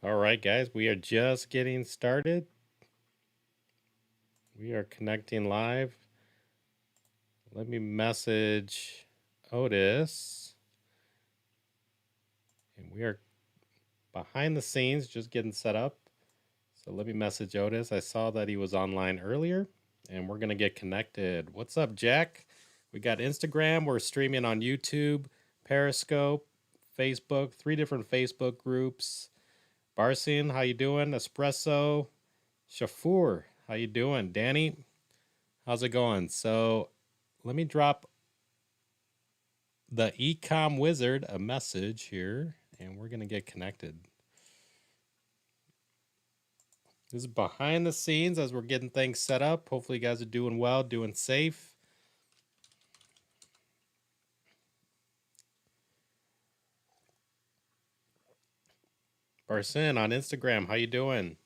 All right, guys, we are just getting started. We are connecting live. Let me message Otis. And we are behind the scenes, just getting set up. So let me message Otis. I saw that he was online earlier, and we're going to get connected. What's up, Jack? We got Instagram. We're streaming on YouTube, Periscope, Facebook, 3 different Facebook groups. Barsin, how you doing? Espresso. Shafur, how you doing? Danny, how's it going? So let me drop the Ecom Wizard a message here, and we're going to get connected. This is behind the scenes as we're getting things set up. Hopefully you guys are doing well, doing safe. Barsin on Instagram, how you doing?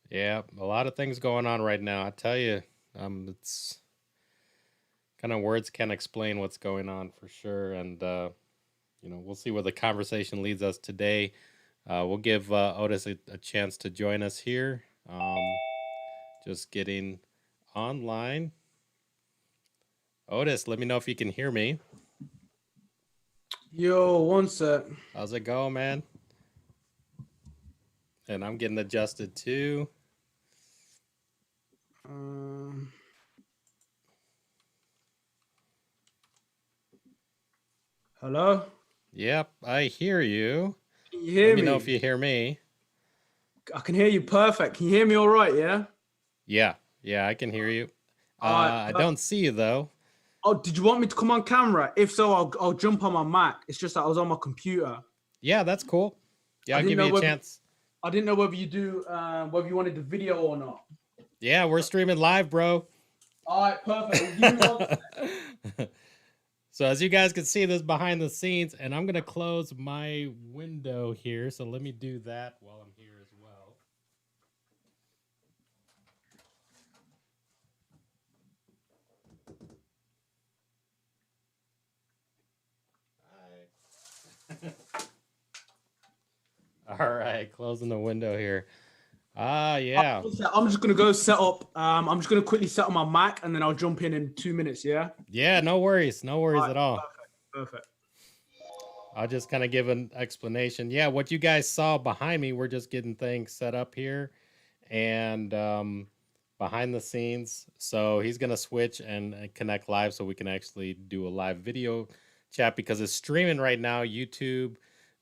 Yeah, a lot of things going on right now. I tell you, it's kind of words can't explain what's going on for sure. And, we'll see where the conversation leads us today. We'll give Otis a chance to join us here. Just getting online. Otis, let me know if you can hear me. Yo, one sec. How's it going, man? And I'm getting adjusted too. Hello? Yep, I hear you. Can you hear Let me? me know if you hear me. I can hear you perfect. Can you hear me all right, yeah? Yeah, I can hear you. Alright, I don't see you though. Oh, did you want me to come on camera? If so, I'll jump on my Mac. It's just that I was on my computer. Yeah, that's cool. Yeah, I I'll didn't give know you a whether chance. I didn't know whether you wanted the video or not. Yeah, we're streaming live, bro. Alright, perfect. Well, give me one sec. So as you guys can see, this is behind the scenes, and I'm gonna close my window here. So let me do that while I'm here as well. All right, closing the window here. Yeah. I'm just gonna go set up. I'm just gonna quickly set up my Mac and then I'll jump in 2 minutes, yeah? Yeah, no worries at all. Perfect. I'll just kind of give an explanation. Yeah, what you guys saw behind me, we're just getting things set up here and behind the scenes. So he's going to switch and connect live so we can actually do a live video chat because it's streaming right now, YouTube,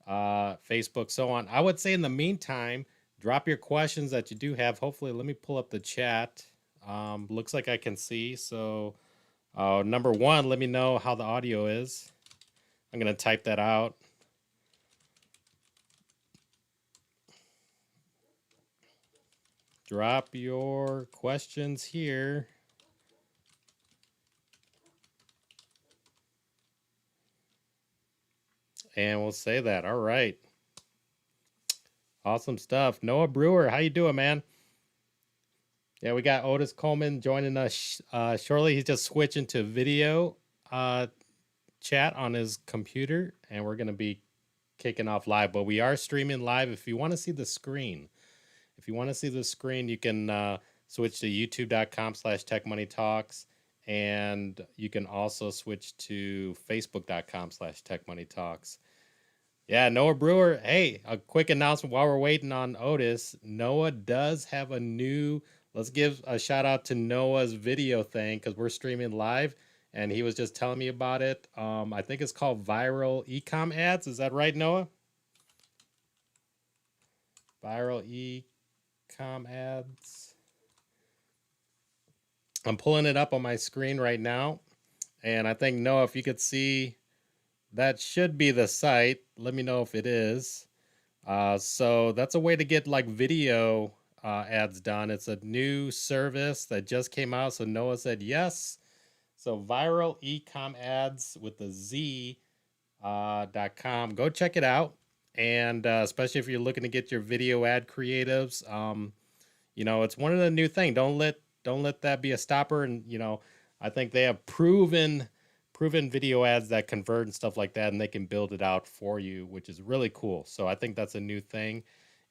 Facebook, so on. I would say in the meantime, drop your questions that you do have. Hopefully, let me pull up the chat. Looks like I can see. So number 1, let me know how the audio is. I'm going to type that out. Drop your questions here. And we'll say that. All right. Awesome stuff. Noah Brewer, how you doing, man? Yeah, we got Otis Coleman joining us shortly. He's just switching to video chat on his computer, and we're going to be kicking off live. But we are streaming live. If you want to see the screen, you can switch to youtube.com/techmoneytalks, and you can also switch to facebook.com/techmoneytalks. Yeah, Noah Brewer. Hey, a quick announcement while we're waiting on Otis. Noah does have a new, let's give a shout out to Noah's video thing because we're streaming live and he was just telling me about it. I think it's called Viral Ecom Ads. Is that right, Noah? Viral Ecom Ads. I'm pulling it up on my screen right now. And I think, Noah, if you could see, that should be the site. Let me know if it is. So that's a way to get like video ads done. It's a new service that just came out. So Noah said yes. So Viral Ecom Ads with the Z.com. Go check it out. And especially if you're looking to get your video ad creatives, it's one of the new things. Don't let don't let that be a stopper. And I think they have proven video ads that convert and stuff like that, and they can build it out for you, which is really cool. So I think that's a new thing.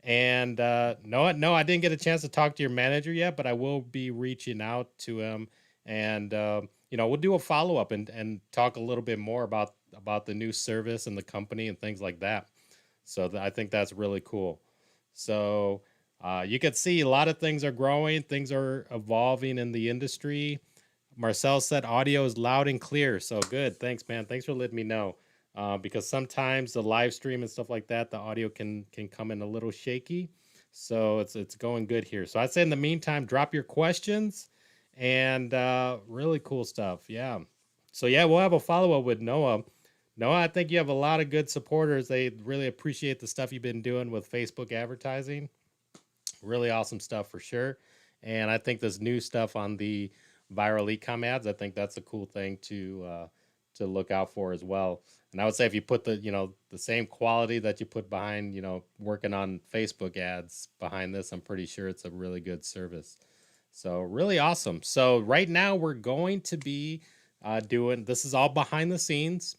And no, I didn't get a chance to talk to your manager yet, but I will be reaching out to him, and we'll do a follow up and talk a little bit more about the new service and the company and things like that. So I think that's really cool. So you can see a lot of things are growing, things are evolving in the industry. Marcel said audio is loud and clear. So good. Thanks, man. Thanks for letting me know. Because sometimes the live stream and stuff like that, the audio can come in a little shaky. So it's going good here. So I'd say in the meantime, drop your questions and really cool stuff. Yeah. So yeah, we'll have a follow up with Noah. Noah, I think you have a lot of good supporters. They really appreciate the stuff you've been doing with Facebook advertising. Really awesome stuff for sure. And I think this new stuff on the viral e-com ads, I think that's a cool thing to look out for as well. And I would say if you put the same quality that you put behind, working on Facebook ads behind this, I'm pretty sure it's a really good service. So really awesome. So right now we're going to be doing, this is all behind the scenes.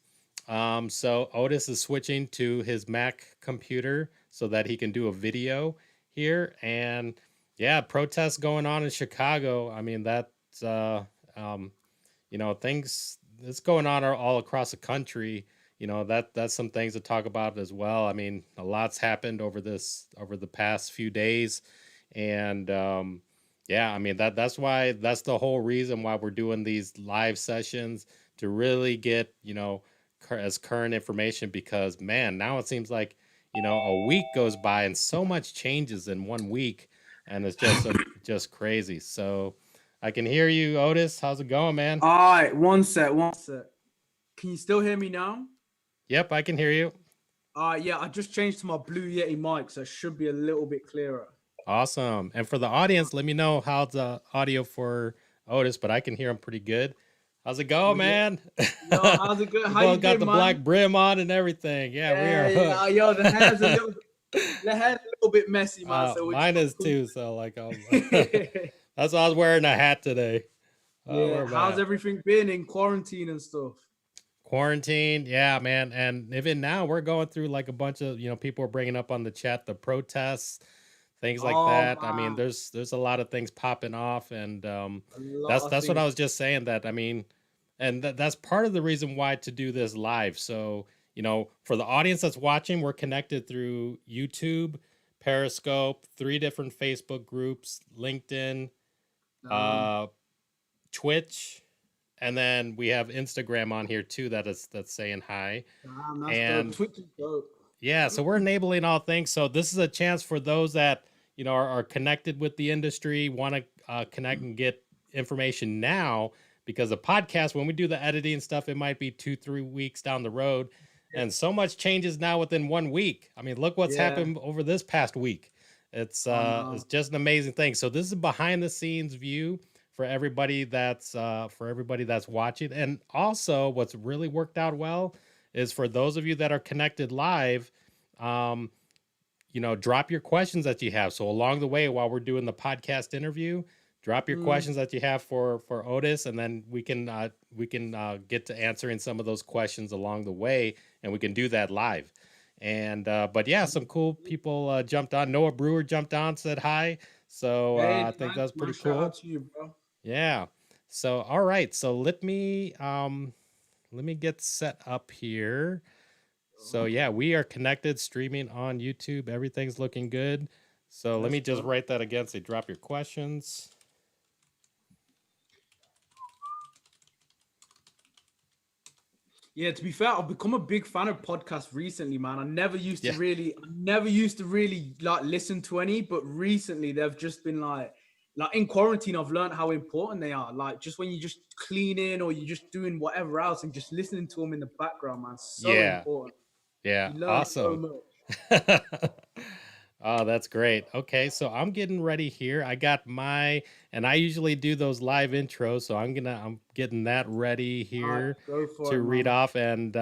So Otis is switching to his Mac computer so that he can do a video here. And yeah, protests going on in Chicago. I mean, that's, things that's going on all across the country. That's some things to talk about as well. I mean, a lot's happened over the past few days. And, yeah, I mean, that's the whole reason why we're doing these live sessions to really get, as current information, because man, now it seems like, a week goes by and so much changes in 1 week, and it's just crazy. So I can hear you, Otis. How's it going, man? All right, one sec. Can you still hear me now? Yep, I can hear you. Yeah, I just changed to my Blue Yeti mic, so it should be a little bit clearer. Awesome. And for the audience, let me know how the audio for Otis, but I can hear him pretty good. How's it going, man? Yo, how's it going? How you got doing, the man? black brim on and everything. Yeah, we are hooked. Yo, the hair's a little bit messy, man. So mine is too. So like, that's why I was wearing a hat today. Yeah. How's everything been in quarantine and stuff? Quarantine, yeah, man. And even now, we're going through like a bunch of people are bringing up on the chat the protests, things like that. Man. I mean, there's a lot of things popping off, and that's what I was just saying. That I mean, and that's part of the reason why to do this live. So for the audience that's watching, we're connected through YouTube, Periscope, 3 different Facebook groups, LinkedIn, Twitch. And then we have Instagram on here too that's saying hi. And yeah, so we're enabling all things. So this is a chance for those that are connected with the industry, want to connect and get information now, because a podcast, when we do the editing stuff, it might be 2-3 weeks down the road, and so much changes now within 1 week. I mean, look what's happened over this past week. It's just an amazing thing. So this is a behind the scenes view for everybody that's watching. And also what's really worked out well is for those of you that are connected live, drop your questions that you have. So along the way, while we're doing the podcast interview, drop your questions that you have for Otis, and then we can get to answering some of those questions along the way, and we can do that live. And but yeah, some cool people jumped on. Noah Brewer jumped on, said hi. So I think that's pretty cool. Shout out to you, bro. Yeah. So all right. So let me get set up here. So yeah, we are connected, streaming on YouTube. Everything's looking good. So let me just write that again. Say drop your questions. Yeah, to be fair, I've become a big fan of podcasts recently, man. I never used to really like listen to any, but recently they've just been like in quarantine, I've learned how important they are. Like just when you just cleaning or you're just doing whatever else and just listening to them in the background, man. So important. Yeah. You learn Awesome. So much. Oh, that's great. Okay, so I'm getting ready here. I got and I usually do those live intros, so I'm getting that ready here to read off, and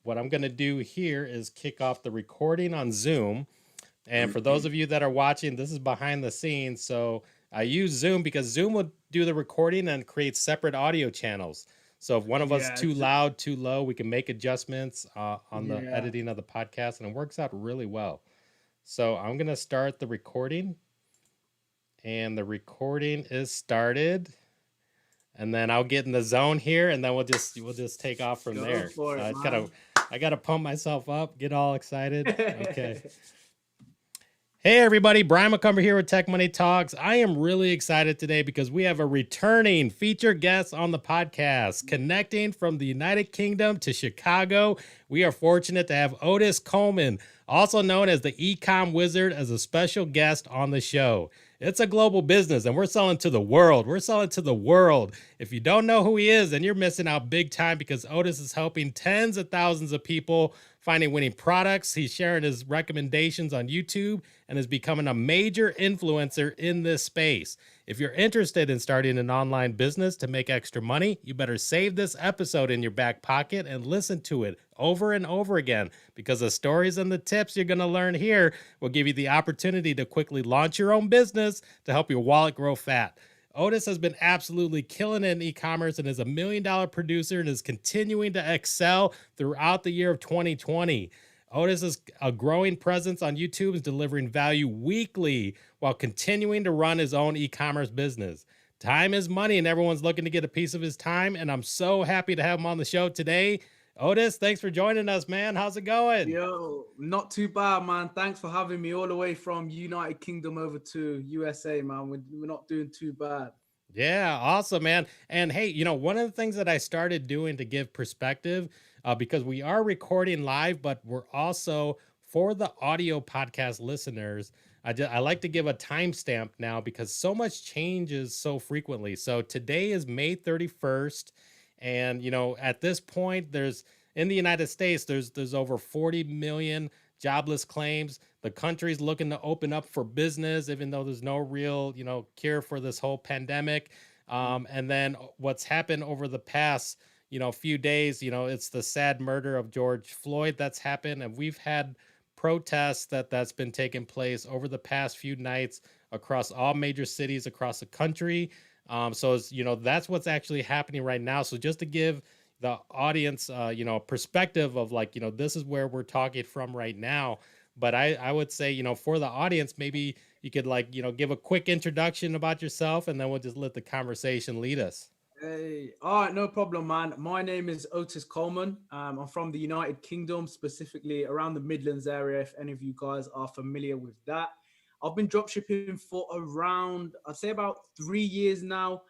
what I'm gonna do here is kick off the recording on Zoom. And for those of you that are watching, this is behind the scenes. So I use Zoom because Zoom will do the recording and create separate audio channels. So if one of us Yeah, too loud, too low, we can make adjustments on the yeah. editing of the podcast, and it works out really well. So I'm gonna start the recording, and the recording is started. And then I'll get in the zone here, and then we'll just take off from Go there. for it, I gotta pump myself up, get all excited. Okay. man. Hey everybody, Brian McCumber here with Tech Money Talks. I am really excited today because we have a returning featured guest on the podcast, connecting from the United Kingdom to Chicago. We are fortunate to have Otis Coleman, also known as the Ecom Wizard, as a special guest on the show. It's a global business and we're selling to the world. We're selling to the world. If you don't know who he is, then you're missing out big time because Otis is helping tens of thousands of people finding winning products. He's sharing his recommendations on YouTube and is becoming a major influencer in this space. If you're interested in starting an online business to make extra money, you better save this episode in your back pocket and listen to it over and over again, because the stories and the tips you're going to learn here will give you the opportunity to quickly launch your own business to help your wallet grow fat. Otis has been absolutely killing it in e-commerce and is $1 million producer and is continuing to excel throughout the year of 2020. Otis is a growing presence on YouTube, is delivering value weekly while continuing to run his own e-commerce business. Time is money and everyone's looking to get a piece of his time, and I'm so happy to have him on the show today. Otis, thanks for joining us, man. How's it going? Yo, not too bad, man. Thanks for having me all the way from United Kingdom over to USA, man. We're not doing too bad. Yeah, awesome, man. And hey, one of the things that I started doing to give perspective, because we are recording live, but we're also for the audio podcast listeners. I like to give a timestamp now because so much changes so frequently. So today is May 31st. And at this point, there's in the United States, there's over 40 million jobless claims. The country's looking to open up for business, even though there's no real, cure for this whole pandemic. And then what's happened over the past, few days, it's the sad murder of George Floyd that's happened, and we've had protests that's been taking place over the past few nights across all major cities across the country. So it's, that's what's actually happening right now. So just to give the audience, perspective of like, this is where we're talking from right now. But I would say, for the audience, maybe you could like, give a quick introduction about yourself, and then we'll just let the conversation lead us. Hey, all right, no problem, man. My name is Otis Coleman. I'm from the United Kingdom, specifically around the Midlands area, if any of you guys are familiar with that. I've been dropshipping for around, I'd say about 3 years now.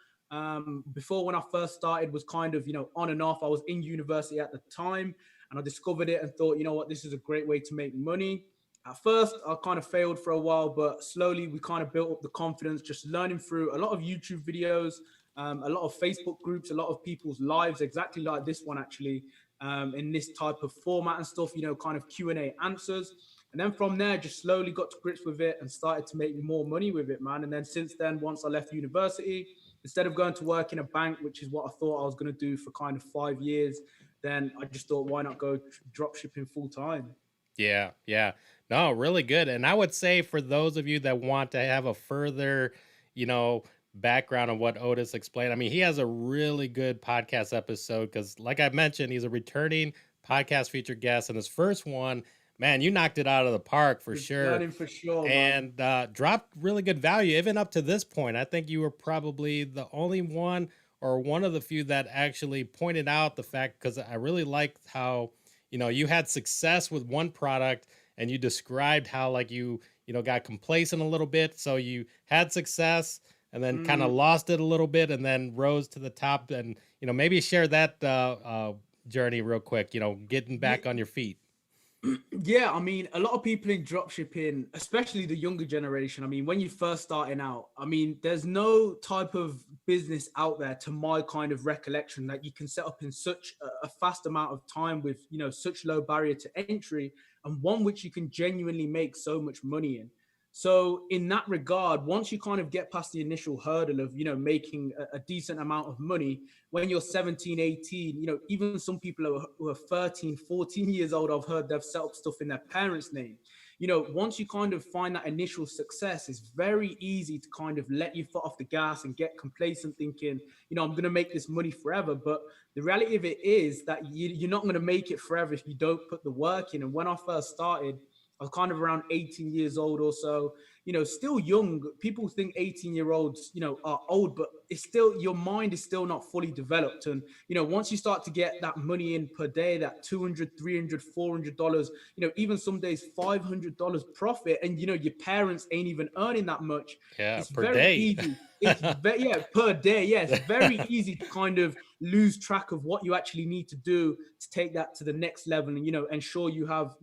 Before, when I first started, was kind of, on and off. I was in university at the time and I discovered it and thought, you know what, this is a great way to make money. At first, I kind of failed for a while, but slowly we kind of built up the confidence, just learning through a lot of YouTube videos, a lot of Facebook groups, a lot of people's lives, exactly like this one, actually, in this type of format and stuff, kind of Q&A answers. And then from there, just slowly got to grips with it and started to make more money with it, man. And then since then, once I left university, instead of going to work in a bank, which is what I thought I was going to do for kind of 5 years, then I just thought, why not go drop shipping full time? Yeah, yeah. No, really good. And I would say for those of you that want to have a further, you know, background on what Otis explained, I mean, he has a really good podcast episode because, like I mentioned, he's a returning podcast featured guest. And his first one, man, you knocked it out of the park for sure. Learning for sure, man. And dropped really good value. Even up to this point, I think you were probably the only one or one of the few that actually pointed out the fact, because I really liked how, you had success with one product and you described how like you got complacent a little bit. So you had success and then kind of lost it a little bit and then rose to the top, and, maybe share that journey real quick, getting back on your feet. Yeah, I mean, a lot of people in dropshipping, especially the younger generation, I mean, when you're first starting out, I mean, there's no type of business out there, to my kind of recollection, that you can set up in such a fast amount of time with, such low barrier to entry, and one which you can genuinely make so much money in. So in that regard, once you kind of get past the initial hurdle of, making a decent amount of money, when you're 17, 18, even some people who are 13, 14 years old, I've heard they've set up stuff in their parents' name. Once you kind of find that initial success, it's very easy to kind of let your foot off the gas and get complacent thinking, I'm going to make this money forever. But the reality of it is that you're not going to make it forever if you don't put the work in. And when I first started, I was kind of around 18 years old or so, still young. People think 18-year-olds, are old, but it's still, your mind is still not fully developed. And, once you start to get that money in per day, that $200, $300, $400, even some days $500 profit, and, your parents ain't even earning that much. Yeah, It's per very day. easy. It's per day. Yeah, it's very easy to kind of lose track of what you actually need to do to take that to the next level, and ensure you have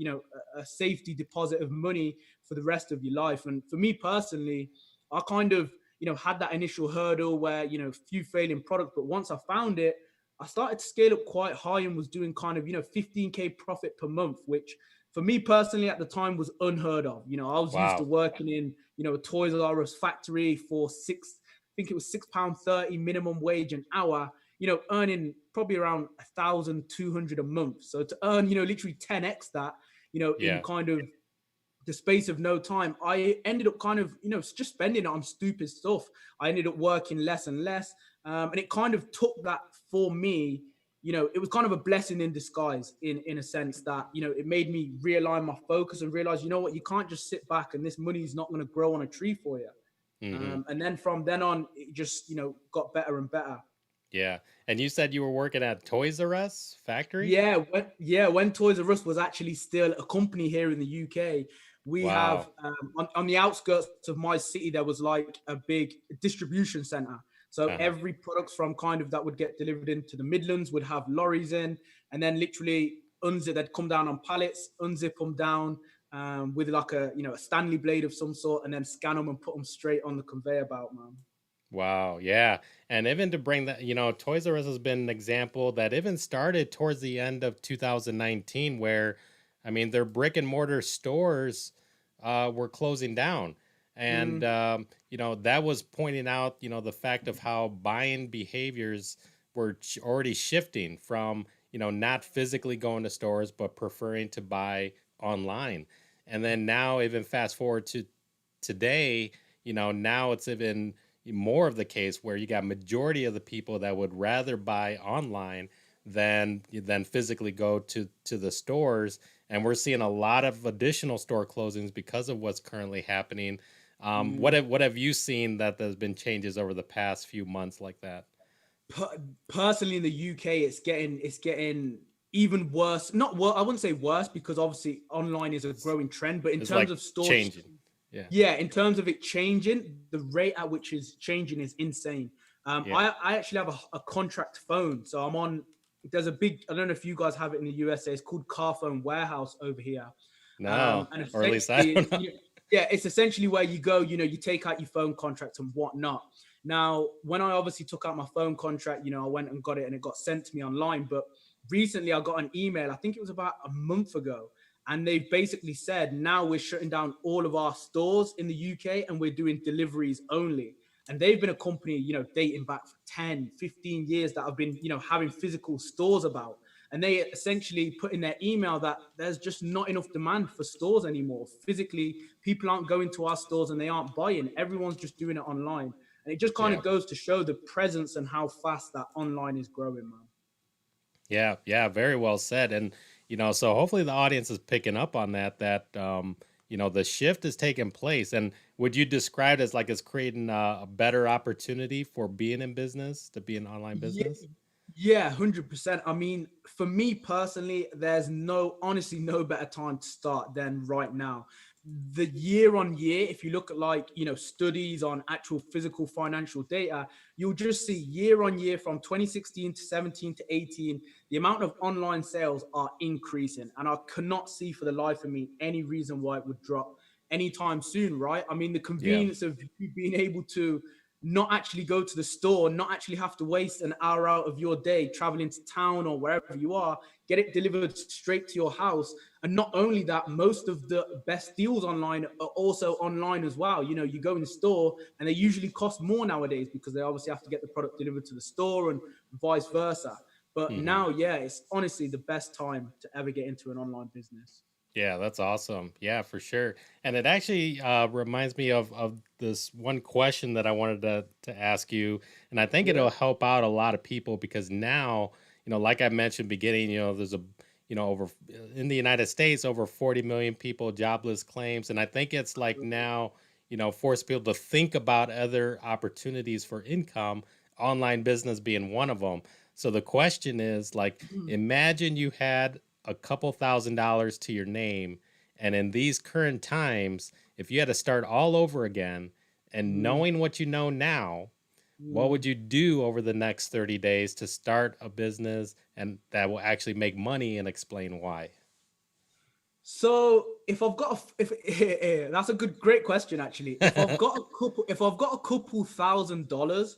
a safety deposit of money for the rest of your life. And for me personally, I kind of had that initial hurdle where few failing products, but once I found it, I started to scale up quite high and was doing kind of 15K profit per month, which for me personally at the time was unheard of. I was used to Wow. working in a Toys R Us factory for I think it was £6.30 minimum wage an hour, earning probably around 1,200 a month. So to earn, literally 10x that, in Yeah. kind of the space of no time, I ended up kind of, just spending it on stupid stuff. I ended up working less and less. And it kind of took that for me. It was kind of a blessing in disguise in a sense that, it made me realign my focus and realize, what, you can't just sit back and this money is not going to grow on a tree for you. Mm-hmm. And then from then on, it just, got better and better. Yeah. And you said you were working at Toys R Us factory? When Toys R Us was actually still a company here in the UK, we have Wow. on the outskirts of my city, there was like a big distribution center. So Uh-huh. every product from kind of that would get delivered into the Midlands would have lorries in, and then literally unzip, they'd come down on pallets, unzip them down with like a Stanley blade of some sort, and then scan them and put them straight on the conveyor belt, man. Wow, yeah. And even to bring that, Toys R Us has been an example that even started towards the end of 2019, where, I mean, their brick and mortar stores were closing down. And, Mm, that was pointing out, the fact of how buying behaviors were already shifting from, not physically going to stores, but preferring to buy online. And then now, even fast forward to today, now it's even more of the case where you got majority of the people that would rather buy online than physically go to the stores, and we're seeing a lot of additional store closings because of what's currently happening. What mm. have you seen that there's been changes over the past few months like that? Personally, in the UK, it's getting even worse. Not I wouldn't say worse, because obviously online is a It's growing trend, but in it's terms like of stores, changing. Yeah. yeah, in terms of it changing, the rate at which is changing is insane. Yeah. I actually have a contract phone, so I'm on. There's a big. I don't know if you guys have it in the USA. It's called Car Phone Warehouse over here, No, and or at least I essentially, don't know. yeah, it's essentially where you go. You take out your phone contract and whatnot. Now, when I obviously took out my phone contract, I went and got it, and it got sent to me online. But recently, I got an email. I think it was about a month ago, and they've basically said now we're shutting down all of our stores in the UK and we're doing deliveries only. And they've been a company, dating back for 10, 15 years that have been, having physical stores about. And they essentially put in their email that there's just not enough demand for stores anymore. Physically, people aren't going to our stores and they aren't buying. Everyone's just doing it online. And it just kind Yeah. of goes to show the presence and how fast that online is growing, man. Yeah, yeah, very well said. And so hopefully the audience is picking up on that the shift is taking place. And would you describe it as like it's creating a better opportunity for being in business, to be an online Yeah, business? yeah, 100%. I mean, for me personally, there's honestly, no better time to start than right now. The year on year, if you look at like, studies on actual physical financial data, you'll just see year on year from 2016 to 17 to 18, the amount of online sales are increasing. And I cannot see for the life of me any reason why it would drop anytime soon, right? I mean, the Yeah. convenience of you being able to not actually go to the store, not actually have to waste an hour out of your day traveling to town or wherever you are, get it delivered straight to your house. And not only that, most of the best deals online are also online as well. You know, you go in the store and they usually cost more nowadays because they obviously have to get the product delivered to the store and vice versa. But Hmm. now, yeah, it's honestly the best time to ever get into an online business. Yeah, that's awesome. Yeah, for sure. And it actually reminds me of this one question that I wanted to ask you, and I think Yeah. it'll help out a lot of people because now, like I mentioned beginning, there's over in the United States over 40 million people jobless claims, and I think it's like now, force people to think about other opportunities for income, online business being one of them. So the question is like, Mhm. imagine you had a couple $1,000s to your name. And in these current times, if you had to start all over again and Mhm. knowing what you know now, what would Mhm. you do over the next 30 days to start a business and that will actually make money, and explain why? So if I've got if that's a great question actually. If I've got a couple $1,000,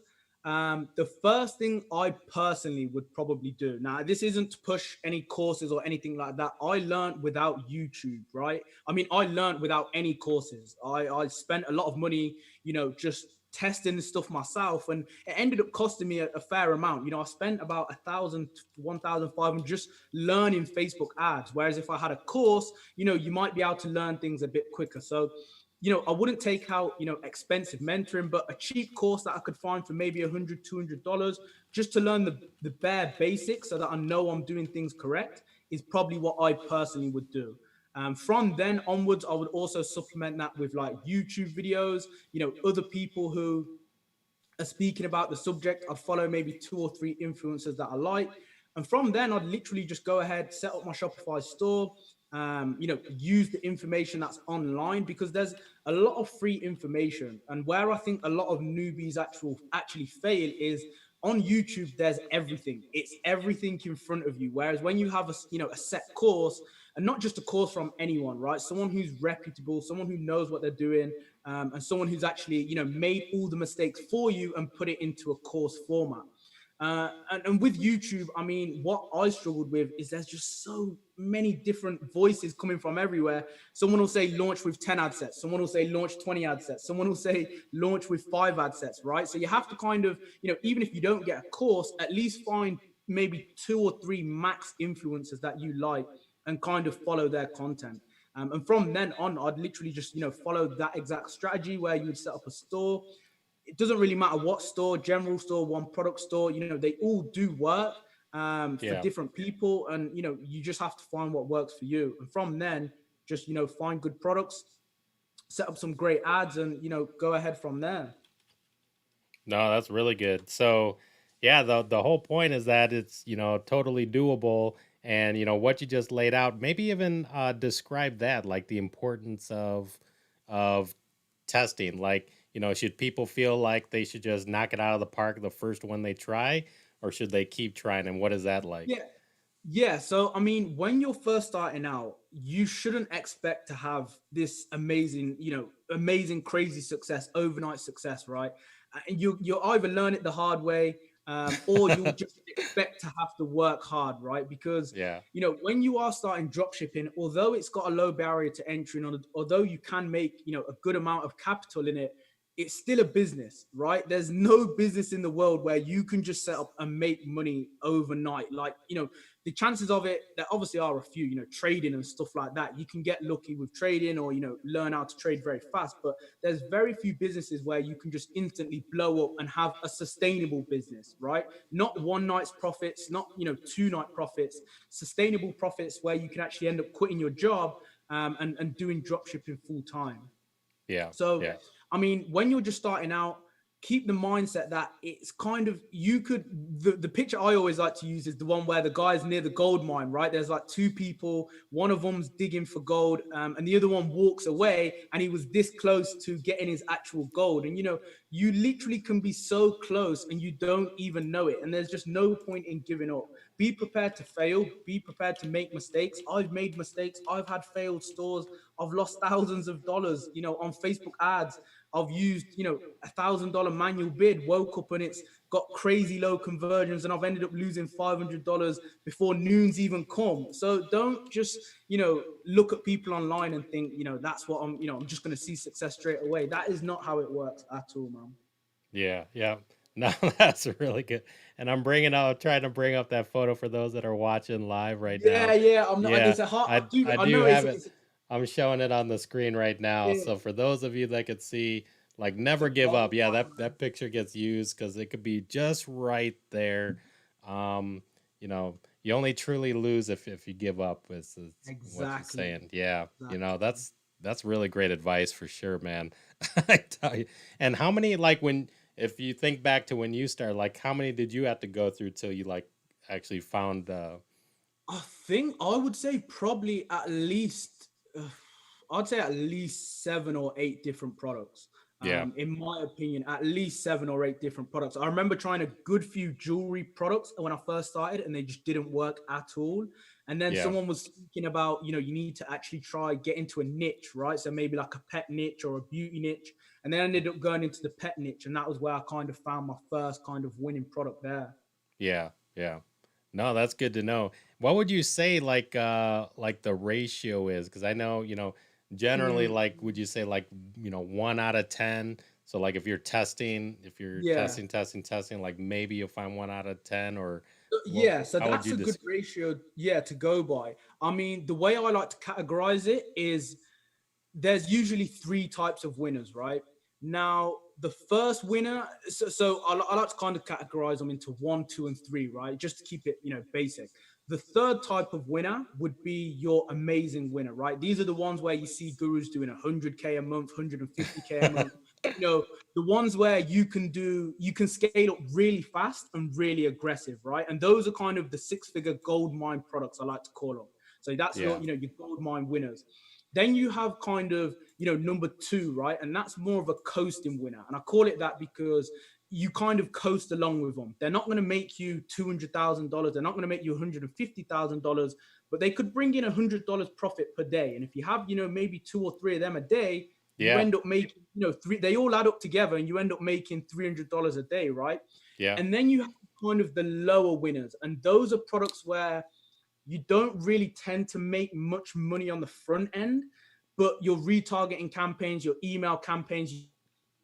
the first thing I personally would probably do. Now, this isn't to push any courses or anything like that. I learned without YouTube, right? I mean, I learned without any courses. I spent a lot of money, just testing the stuff myself, and it ended up costing me a fair amount. I spent about 1,000 to 1,500 just learning Facebook ads. Whereas if I had a course, you might be able to learn things a bit quicker. So, I wouldn't take out, expensive mentoring, but a cheap course that I could find for maybe $100, $200 just to learn the bare basics so that I know I'm doing things correct is probably what I personally would do. From then onwards, I would also supplement that with like YouTube videos, other people who are speaking about the subject. I'd follow maybe 2 or 3 influencers that I like. And from then, I'd literally just go ahead, set up my Shopify store, use the information that's online because there's a lot of free information. And where I think a lot of newbies actually fail is on YouTube, there's everything. It's everything in front of you. Whereas when you have a set course, and not just a course from anyone, right? Someone who's reputable, someone who knows what they're doing, and someone who's actually made all the mistakes for you and put it into a course format. And with YouTube, I mean, what I struggled with is there's just so many different voices coming from everywhere. Someone will say launch with 10 ad sets. Someone will say launch 20 ad sets. Someone will say launch with 5 ad sets, right? So you have to kind of, even if you don't get a course, at least find maybe 2 or 3 max influencers that you like and kind of follow their content. And from then on, I'd literally just, follow that exact strategy where you would set up a store. It doesn't really matter what store, general store, one product store, they all do work for Yeah. different people. And, you just have to find what works for you. And from then, just, find good products, set up some great ads and, go ahead from there. No, that's really good. So, yeah, the whole point is that it's, totally doable, and what you just laid out, maybe even describe that, like the importance of testing. Like, should people feel like they should just knock it out of the park the first one they try, or should they keep trying, and what is that like? Yeah. Yeah, so I mean, when you're first starting out, you shouldn't expect to have this amazing, amazing, crazy success, overnight success, right? And you'll either learn it the hard way, or you'll just expect to have to work hard, right? Because Yeah. when you are starting dropshipping, although it's got a low barrier to entry, and although you can make a good amount of capital in it, it's still a business, right? There's no business in the world where you can just set up and make money overnight. Like, the chances of it, there obviously are a few, trading and stuff like that. You can get lucky with trading or, learn how to trade very fast. But there's very few businesses where you can just instantly blow up and have a sustainable business, right? Not one night's profits, not, 2 night profits, sustainable profits where you can actually end up quitting your job and doing drop shipping full time. Yeah. So, Yeah. I mean, when you're just starting out, keep the mindset that it's kind of, you could, the picture I always like to use is the one where the guy's near the gold mine, right? There's like 2 people, one of them's digging for gold, and the other one walks away, and he was this close to getting his actual gold. And, you literally can be so close and you don't even know it. And there's just no point in giving up. be prepared to fail, be prepared to make mistakes. I've made mistakes. I've had failed stores. I've lost thousands of dollars, on Facebook ads. I've used, $1,000 manual bid, woke up and it's got crazy low conversions, and I've ended up losing $500 before noon's even come. So don't just, look at people online and think, that's what I'm just going to see success straight away. That is not how it works at all, man. Yeah, yeah. No, that's really good. And trying to bring up that photo for those that are watching live right Yeah, now. yeah. I'm not. Yeah, It's a hard. I I do know. have it. I'm showing it on the screen right now. Yeah, So for those of you that could see, like, never it's a give up. gold Yeah, mine, that picture gets used because it could be just right there. Um, you only truly lose if you give up. Is man. what you're Exactly. saying. Yeah, Exactly. that's really great advice for sure, man. I tell you. And how many, like, when if you think back to when you started, like, how many did you have to go through till you, like, actually found I think I would say probably at least, I'd say at least 7 or 8 different products. yeah, In my opinion, at least 7 or 8 different products. I remember trying a good few jewelry products when I first started, and they just didn't work at all. And then yeah, someone was speaking about, you need to actually try get into a niche, right? So maybe like a pet niche or a beauty niche. And then I ended up going into the pet niche, and that was where I kind of found my first kind of winning product there. yeah, yeah. No, that's good to know. What would you say, like the ratio is? Because I know, generally, Mm, like, would you say, like, 1 out of 10? So, like, if you're yeah. testing, like, maybe you'll find 1 out of 10, or what? Yeah, so How would that's you a good just? ratio, yeah, to go by. I mean, the way I like to categorize it is there's usually 3 types of winners, right? Now, the first winner, so I like to kind of categorize them into one, two, and three, right? Just to keep it, basic. The third type of winner would be your amazing winner, right? These are the ones where you see gurus doing 100K a month, 150K a month. The ones where you can scale up really fast and really aggressive, right? And those are kind of the 6-figure gold mine products I like to call them. So that's Yeah, your gold mine winners. Then you have kind of, number two, right? And that's more of a coasting winner. And I call it that because you kind of coast along with them. They're not going to make you $200,000. They're not going to make you $150,000, but they could bring in $100 profit per day. And if you have, maybe 2 or 3 of them a day, you yeah, end up making, three, they all add up together and you end up making $300 a day, right? yeah, And then you have kind of the lower winners. And those are products where you don't really tend to make much money on the front end, but your retargeting campaigns, your email campaigns,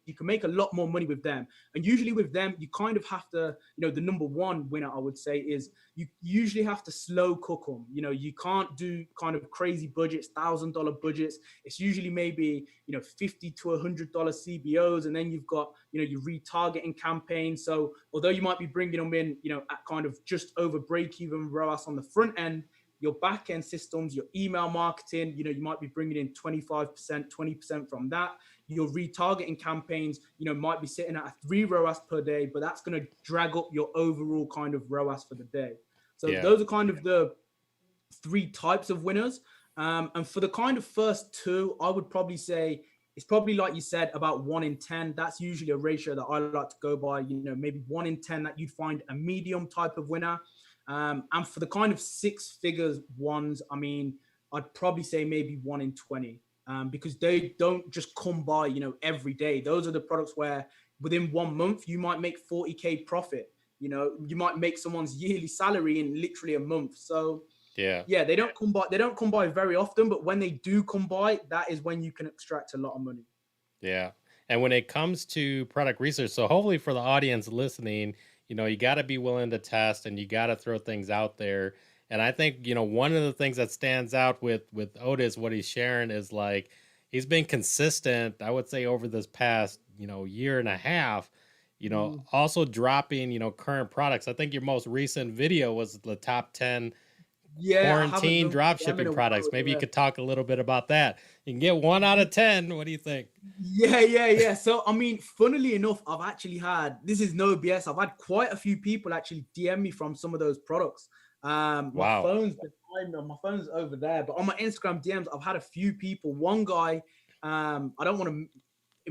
you can make a lot more money with them. And usually with them, you kind of have to, the number one winner, I would say, is you usually have to slow cook them. You can't do kind of crazy budgets, $1,000 budgets. It's usually maybe, $50 to $100 CBOs. And then you've got, your retargeting campaign. So although you might be bringing them in, at kind of just over break even ROAS on the front end, your back end systems, your email marketing, you might be bringing in 25%, 20% from that. Your retargeting campaigns, might be sitting at a 3 ROAS per day, but that's going to drag up your overall kind of ROAS for the day. So yeah, those are kind of the 3 types of winners. And for the kind of first two, I would probably say it's probably like you said, about 1 in 10. That's usually a ratio that I like to go by. Maybe 1 in 10 that you'd find a medium type of winner. And for the kind of 6 figures ones, I mean, I'd probably say maybe 1 in 20, because they don't just come by, every day. Those are the products where within 1 month you might make 40K profit. You might make someone's yearly salary in literally a month. So yeah. yeah, they don't come by. They don't come by very often, but when they do come by, that is when you can extract a lot of money. Yeah. And when it comes to product research, so hopefully for the audience listening, you got to be willing to test and you got to throw things out there. And I think, one of the things that stands out with Otis, what he's sharing is, like, he's been consistent, I would say, over this past, year and a half, Mm. also dropping, current products. I think your most recent video was the top 10 Yeah, I haven't quarantine done them in dropshipping a products. while. Maybe you Yeah. could talk a little bit about that. You can get 1 out of 10. What do you think? Yeah. So, I mean, funnily enough, I've actually had, this is no BS, I've had quite a few people actually DM me from some of those products. My Wow. phone's behind me, my phone's over there, but on my Instagram DMs, I've had a few people. One guy, I don't want to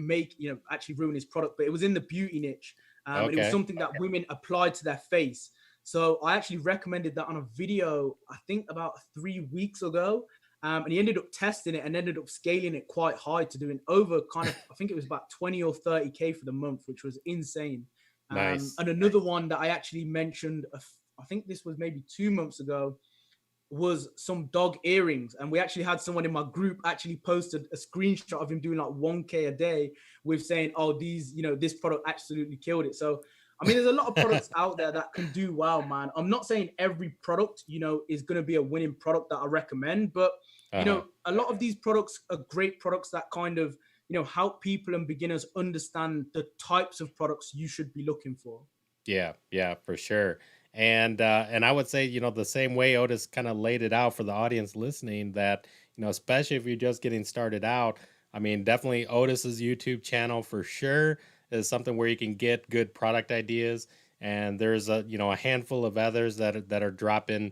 make, actually ruin his product, but it was in the beauty niche. And it was Okay. something that women applied to their face. So I actually recommended that on a video, I think about 3 weeks ago. And he ended up testing it and ended up scaling it quite high to doing over kind of, I think it was about 20 or 30K for the month, which was insane. Nice. And another one that I actually mentioned, I think this was maybe 2 months ago, was some dog earrings. And we actually had someone in my group actually posted a screenshot of him doing like 1K a day with saying, oh, these, this product absolutely killed it. So, I mean, there's a lot of products out there that can do well, man. I'm not saying every product, is going to be a winning product that I recommend, but, Uh-huh. a lot of these products are great products that kind of, help people and beginners understand the types of products you should be looking for. Yeah, yeah, for sure. And I would say, the same way Otis kind of laid it out for the audience listening, that, especially if you're just getting started out, I mean, definitely Otis's YouTube channel for sure is something where you can get good product ideas. And there's a handful of others that are dropping,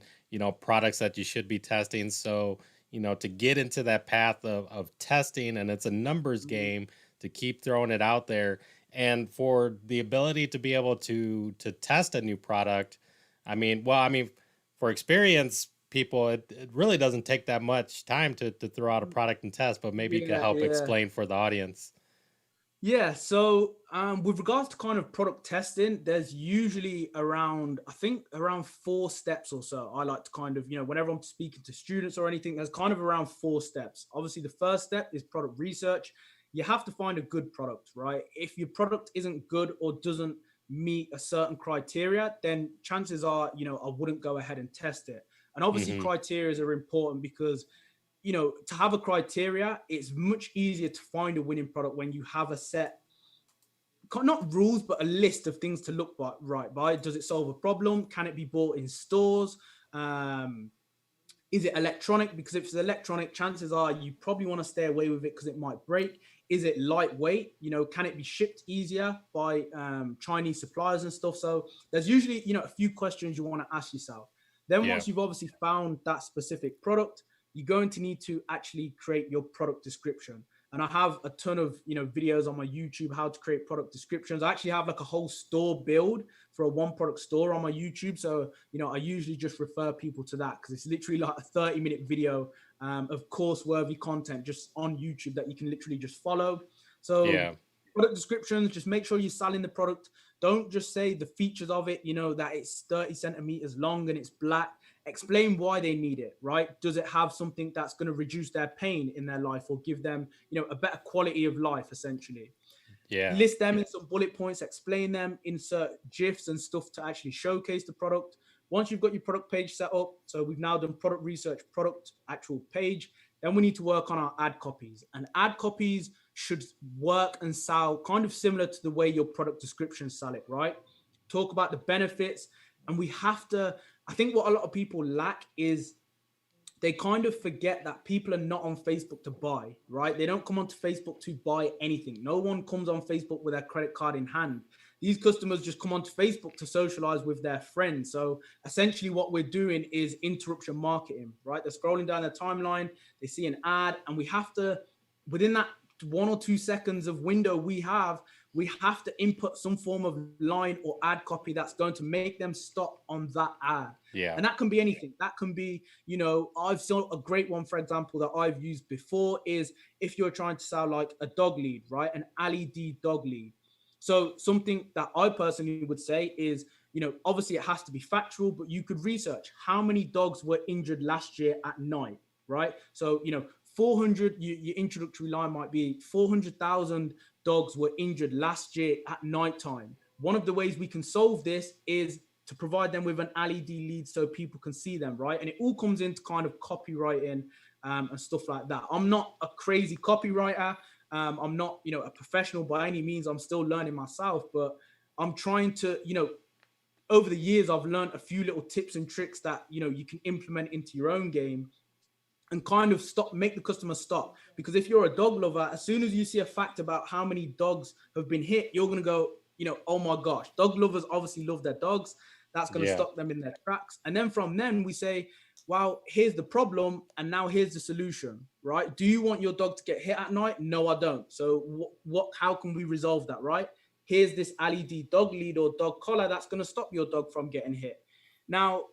products that you should be testing. So, to get into that path of testing, and it's a numbers game to keep throwing it out there, and for the ability to be able to test a new product. I mean, for experience people, it really doesn't take that much time to throw out a product and test, but maybe you could Yeah, help yeah. explain for the audience. Yeah, so with regards to kind of product testing, there's usually around, I think, around 4 steps or so. I like to kind of, whenever I'm speaking to students or anything, there's kind of around 4 steps. Obviously, the first step is product research. You have to find a good product, right? If your product isn't good or doesn't meet a certain criteria, then chances are, I wouldn't go ahead and test it. And obviously, Hmm. criteria are important because to have a criteria, it's much easier to find a winning product when you have a set, not rules, but a list of things to look right by. Does it solve a problem? Can it be bought in stores? Um, is it electronic? Because if it's electronic, chances are you probably want to stay away with it because it might break. Is it lightweight? Can it be shipped easier by Chinese suppliers and stuff? So there's usually, a few questions you want to ask yourself. Then Yeah. once you've obviously found that specific product, you're going to need to actually create your product description. And I have a ton of, videos on my YouTube, how to create product descriptions. I actually have like a whole store build for a one product store on my YouTube. So, I usually just refer people to that because it's literally like a 30-minute video of course worthy content just on YouTube that you can literally just follow. So Yeah. product descriptions, just make sure you're selling the product. Don't just say the features of it, that it's 30 centimeters long and it's black. Explain why they need it, right? Does it have something that's going to reduce their pain in their life or give them, a better quality of life, essentially? Yeah. List them in some bullet points, explain them, insert GIFs and stuff to actually showcase the product. Once you've got your product page set up, so we've now done product research, product actual page, then we need to work on our ad copies. And ad copies should work and sound kind of similar to the way your product descriptions sell it, right? Talk about the benefits. And we have to, I think what a lot of people lack is they kind of forget that people are not on Facebook to buy, right? They don't come onto Facebook to buy anything. No one comes on Facebook with their credit card in hand. These customers just come onto Facebook to socialize with their friends. So essentially what we're doing is interruption marketing, right? They're scrolling down their timeline, they see an ad, and we have to, within that 1 or 2 seconds of window we have to input some form of line or ad copy that's going to make them stop on that ad. Yeah. And that can be anything. That can be, I've seen a great one, for example, that I've used before is if you're trying to sell like a dog lead, right? An LED dog lead. So something that I personally would say is, obviously it has to be factual, but you could research how many dogs were injured last year at night, right? So, 400, your introductory line might be 400,000 dogs were injured last year at nighttime. One of the ways we can solve this is to provide them with an LED lead so people can see them, right? And it all comes into kind of copywriting and stuff like that. I'm not a crazy copywriter. I'm not, a professional by any means. I'm still learning myself, but I'm trying to, over the years, I've learned a few little tips and tricks that, you can implement into your own game and kind of make the customer stop. Because if you're a dog lover, as soon as you see a fact about how many dogs have been hit, you're going to go, oh my gosh, dog lovers obviously love their dogs. That's going to Yeah. stop them in their tracks. And then from then we say, well, here's the problem. And now here's the solution, right? Do you want your dog to get hit at night? No, I don't. So how can we resolve that, right? Here's this LED dog lead or dog collar that's going to stop your dog from getting hit. Now,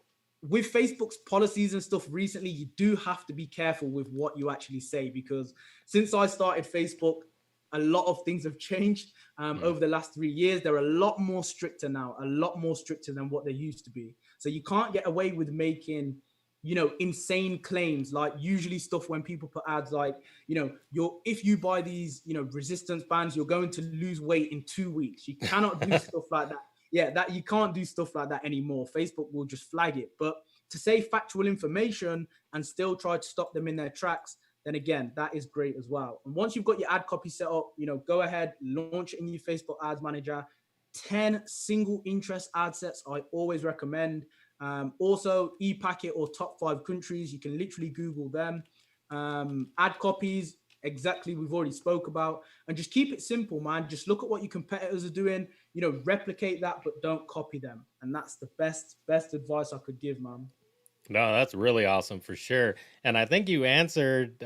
with Facebook's policies and stuff recently, you do have to be careful with what you actually say, because since I started Facebook, a lot of things have changed over the last 3 years. They're a lot more stricter now, a lot more stricter than what they used to be. So you can't get away with making, insane claims. Like usually stuff when people put ads like, if you buy these, resistance bands, you're going to lose weight in 2 weeks. You cannot do stuff like that. Yeah, that you can't do stuff like that anymore. Facebook will just flag it. But to say factual information and still try to stop them in their tracks, then again, that is great as well. And once you've got your ad copy set up, go ahead, launch it in your Facebook Ads Manager. 10 single interest ad sets I always recommend. Also, ePacket or top 5 countries, you can literally Google them. Ad copies, exactly, we've already spoke about. And just keep it simple, man. Just look at what your competitors are doing, replicate that, but don't copy them. And that's the best advice I could give, man. No, that's really awesome for sure. And I think you answered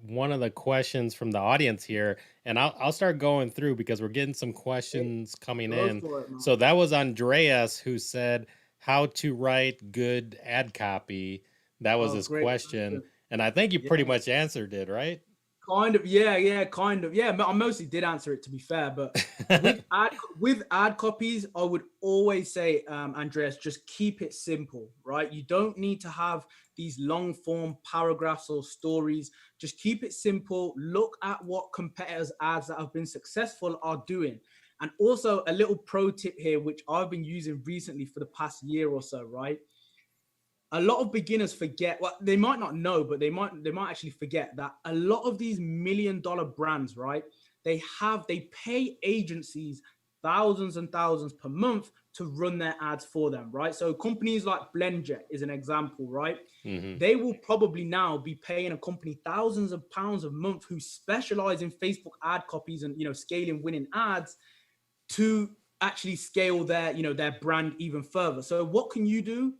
one of the questions from the audience here. And I'll start going through because we're getting some questions coming in. So that was Andreas who said how to write good ad copy. That was his question. And I think you pretty much answered it, right? Kind of, yeah, kind of, yeah. I mostly did answer it, to be fair, but with ad copies, I would always say, Andreas, just keep it simple, right? You don't need to have these long form paragraphs or stories. Just keep it simple. Look at what competitors' ads that have been successful are doing. And also a little pro tip here, which I've been using recently for the past year or so, right? A lot of beginners forget, well, they might not know, but they might actually forget that a lot of these $1 million brands, right? They pay agencies thousands and thousands per month to run their ads for them, right? So companies like BlendJet is an example, right? Mm-hmm. They will probably now be paying a company thousands of pounds a month who specialize in Facebook ad copies and, scaling winning ads to actually scale their, their brand even further. So what can you do?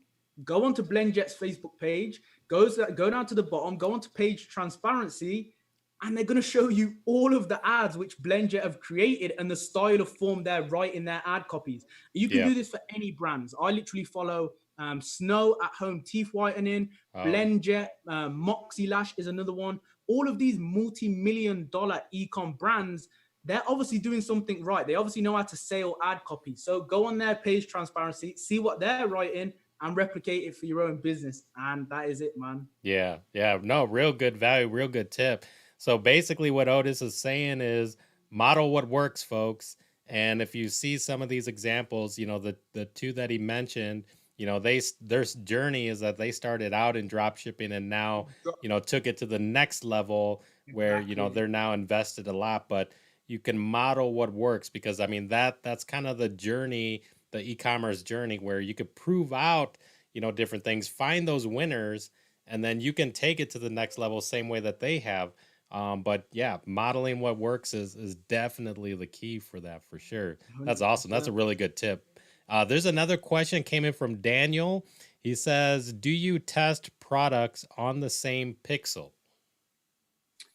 Go onto BlendJet's Facebook page, go down to the bottom, go onto page transparency, and they're going to show you all of the ads which BlendJet have created and the style of form they're writing their ad copies. You can do this for any brands. I literally follow Snow at Home Teeth Whitening, BlendJet, Moxie Lash is another one. All of these multi-million-dollar e-com brands, they're obviously doing something right. They obviously know how to sell ad copy. So go on their page transparency, see what they're writing, and replicate it for your own business. And that is it, man. Yeah. No, real good value, real good tip. So basically what Otis is saying is model what works, folks. And if you see some of these examples, the two that he mentioned, their journey is that they started out in drop shipping and now, took it to the next level where, they're now invested a lot, but you can model what works because that's kind of the journey, the e-commerce journey where you could prove out, different things, find those winners, and then you can take it to the next level, same way that they have. But yeah, modeling what works is definitely the key for that, for sure. That's awesome. That's a really good tip. There's another question came in from Daniel. He says, do you test products on the same pixel?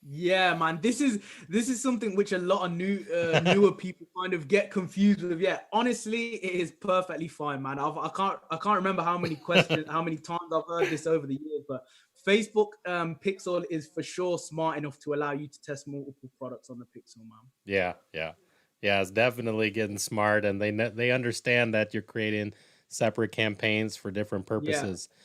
Yeah, man, this is something which a lot of newer people kind of get confused with. Yeah, honestly, it is perfectly fine, man. I can't remember how many questions, how many times I've heard this over the years, but Facebook Pixel is for sure smart enough to allow you to test multiple products on the Pixel, man. Yeah, it's definitely getting smart, and they understand that you're creating separate campaigns for different purposes. Yeah.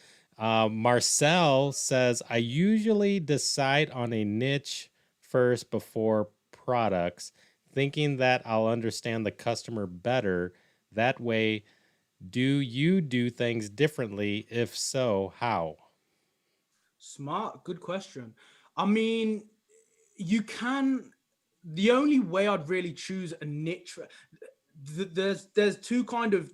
Marcel says, I usually decide on a niche first before products, thinking that I'll understand the customer better. That way, do you do things differently? If so, how? Smart. Good question. I mean, you can. The only way I'd really choose a niche, there's it's kind of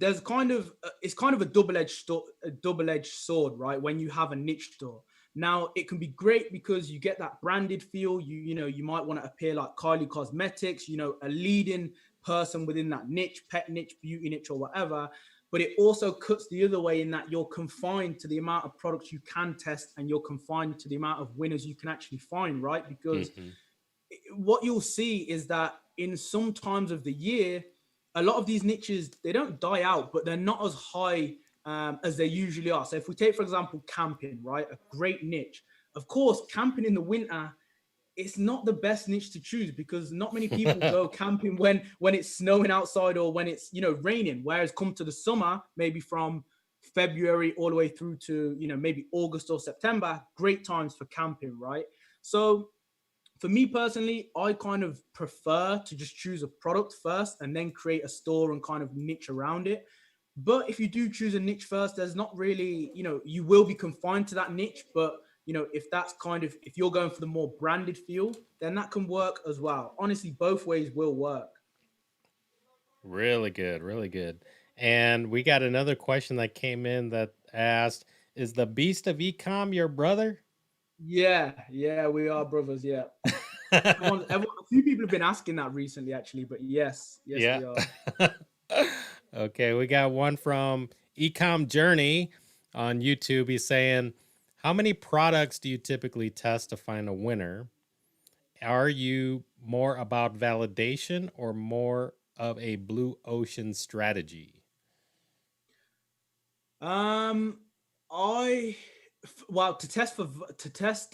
a double-edged sword, right? When you have a niche store. Now it can be great because you get that branded feel. You might want to appear like Kylie Cosmetics, a leading person within that niche, pet niche, beauty niche, or whatever. But it also cuts the other way in that you're confined to the amount of products you can test, and you're confined to the amount of winners you can actually find, right? Because what you'll see is that in some times of the year, a lot of these niches, they don't die out, but they're not as high as they usually are. So if we take, for example, camping, right, a great niche. Of course, camping in the winter, it's not the best niche to choose because not many people go camping when it's snowing outside or when it's raining. Whereas come to the summer, maybe from February all the way through to maybe August or September, great times for camping, right? So for me personally, I kind of prefer to just choose a product first and then create a store and kind of niche around it. But if you do choose a niche first, there's not really, you will be confined to that niche. But, if that's kind of, if you're going for the more branded feel, then that can work as well. Honestly, both ways will work. Really good, really good. And we got another question that came in that asked, "Is the beast of ecom your brother?" Yeah, we are brothers. Yeah. Everyone, a few people have been asking that recently, actually. But yes, Yeah. we are. Okay, we got one from Ecom Journey on YouTube. He's saying, "How many products do you typically test to find a winner? Are you more about validation or more of a blue ocean strategy?" Um, well,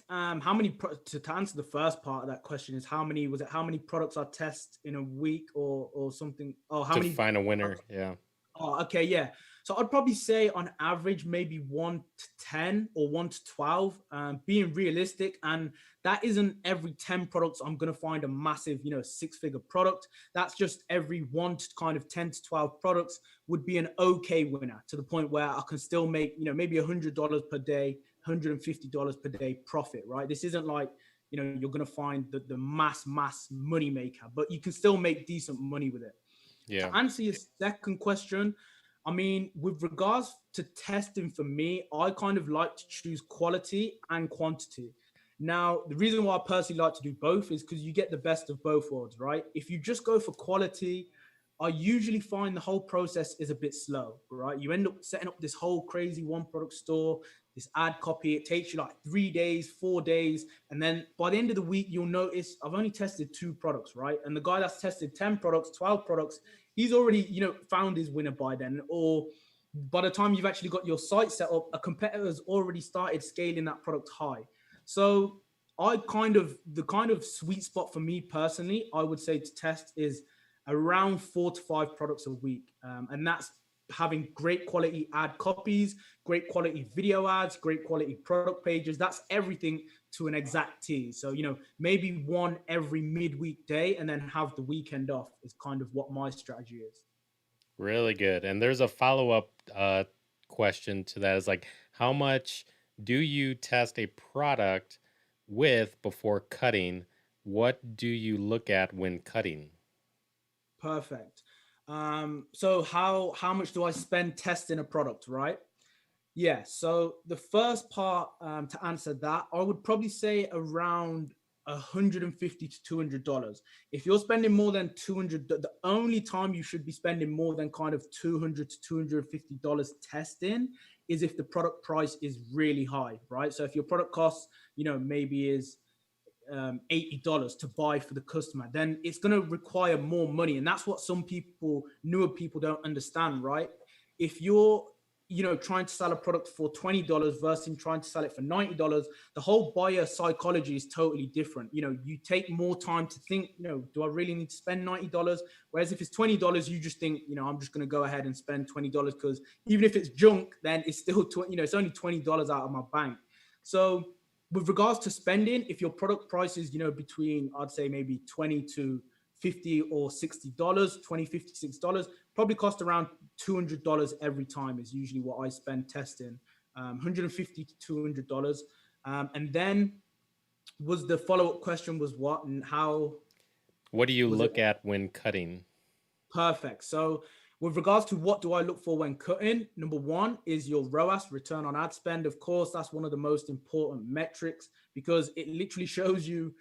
how many to answer the first part of that question is how many products I test in a week or something, or how To many find a winner, products. yeah. Oh, okay, yeah. So I'd probably say on average, maybe 1 to 10 or 1 to 12, being realistic. And that isn't every 10 products I'm going to find a massive, 6-figure product. That's just every 10 to 12 products would be an okay winner to the point where I can still make, maybe $100 per day, $150 per day profit, right? This isn't like, you're going to find the mass money maker, but you can still make decent money with it. Yeah. To answer your second question, I mean, with regards to testing for me, I kind of like to choose quality and quantity. Now, the reason why I personally like to do both is because you get the best of both worlds, right? If you just go for quality, I usually find the whole process is a bit slow, right? You end up setting up this whole crazy one product store, this ad copy. It takes you like 3 days, 4 days. And then by the end of the week, you'll notice I've only tested 2 products, right? And the guy that's tested 10 products, 12 products, he's already, found his winner by then. Or by the time you've actually got your site set up, a competitor's already started scaling that product high. So the kind of sweet spot for me personally, I would say to test is around 4 to 5 products a week. And that's having great quality ad copies, great quality video ads, great quality product pages. That's everything to an exact T. So, maybe one every midweek day and then have the weekend off is kind of what my strategy is. Really good. And there's a follow-up question to that, is like, how much do you test a product with before cutting? What do you look at when cutting? Perfect. So how much do I spend testing a product, right? Yeah. So the first part, to answer that, I would probably say around $150 to $200. If you're spending more than 200, the only time you should be spending more than kind of $200 to $250 testing is if the product price is really high, right? So if your product costs, maybe is $80 to buy for the customer, then it's going to require more money. And that's what some people, newer people, don't understand, right? If you're trying to sell a product for $20 versus trying to sell it for $90, the whole buyer psychology is totally different. You take more time to think, do I really need to spend $90? Whereas if it's $20, you just think, I'm just going to go ahead and spend $20 because even if it's junk, then it's still it's only $20 out of my bank. So with regards to spending, if your product price is, between, I'd say maybe 20 to 50 or $60, 20, $56, probably cost around $200 every time is usually what I spend testing. 150 to $200. And then was the follow-up question was what and how What do you was it? look at when cutting? Perfect. So with regards to what do I look for when cutting, number one is your ROAS, return on ad spend. Of course, that's one of the most important metrics because it literally shows you,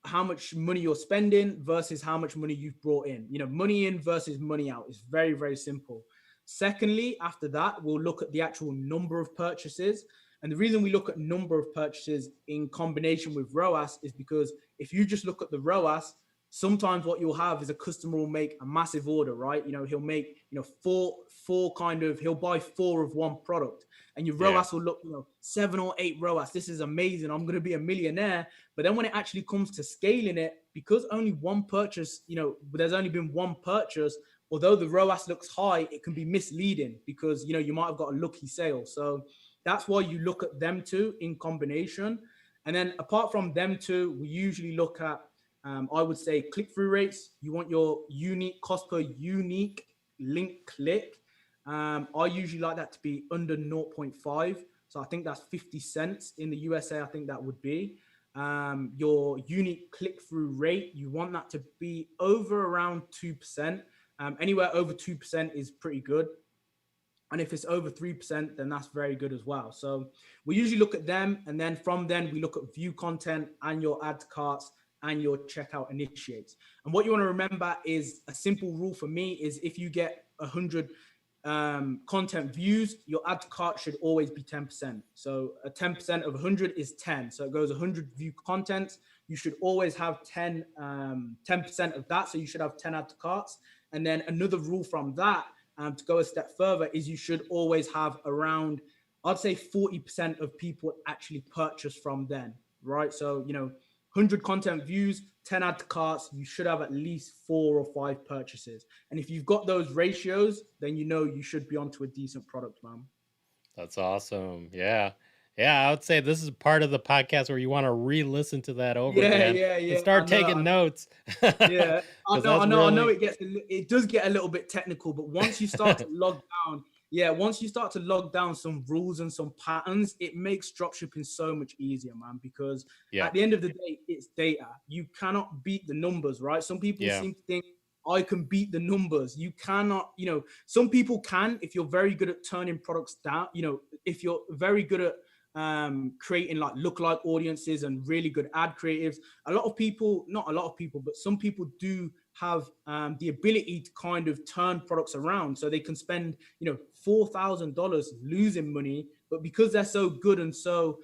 how much money you're spending versus how much money you've brought in. Money in versus money out is very, very simple. Secondly, after that, we'll look at the actual number of purchases. And the reason we look at number of purchases in combination with ROAS is because if you just look at the ROAS, sometimes what you'll have is a customer will make a massive order, right? He'll make, four kind of, he'll buy four of one product, and your Yeah. ROAS will look, 7 or 8 ROAS. This is amazing. I'm going to be a millionaire. But then when it actually comes to scaling it, because only one purchase, there's only been one purchase, although the ROAS looks high, it can be misleading because, you might have got a lucky sale. So that's why you look at them two in combination. And then apart from them two, we usually look at, I would say, click-through rates. You want your unique cost per unique link click. I usually like that to be under 0.5. So I think that's 50 cents in the USA. I think that would be your unique click-through rate. You want that to be over around 2%. Anywhere over 2% is pretty good. And if it's over 3%, then that's very good as well. So we usually look at them. And then from then we look at view content and your add to carts and your checkout initiates. And what you want to remember is a simple rule for me is if you get 100 content views, your add to cart should always be 10%. So a 10% of 100 is 10. So it goes 100 view content. You should always have 10% of that. So you should have 10 add to carts. And then another rule from that, to go a step further, is you should always have around, I'd say 40% of people actually purchase from then, right? So, 100 content views, 10 add to carts, you should have at least 4 or 5 purchases. And if you've got those ratios, then you should be onto a decent product, man. That's awesome. Yeah. Yeah, I would say this is part of the podcast where you want to re-listen to that over again and Yeah. start taking notes. Yeah, Because that's I know really, it does get a little bit technical, but once you start to log down some rules and some patterns, it makes dropshipping so much easier, man, because yeah, at the end of the day, it's data. You cannot beat the numbers, right? Some people yeah, seem to think I can beat the numbers. You cannot, some people can if you're very good at turning products down, if you're very good at creating like lookalike audiences and really good ad creatives. Not a lot of people, but some people do have the ability to kind of turn products around, so they can spend $4,000 losing money, but because they're so good and so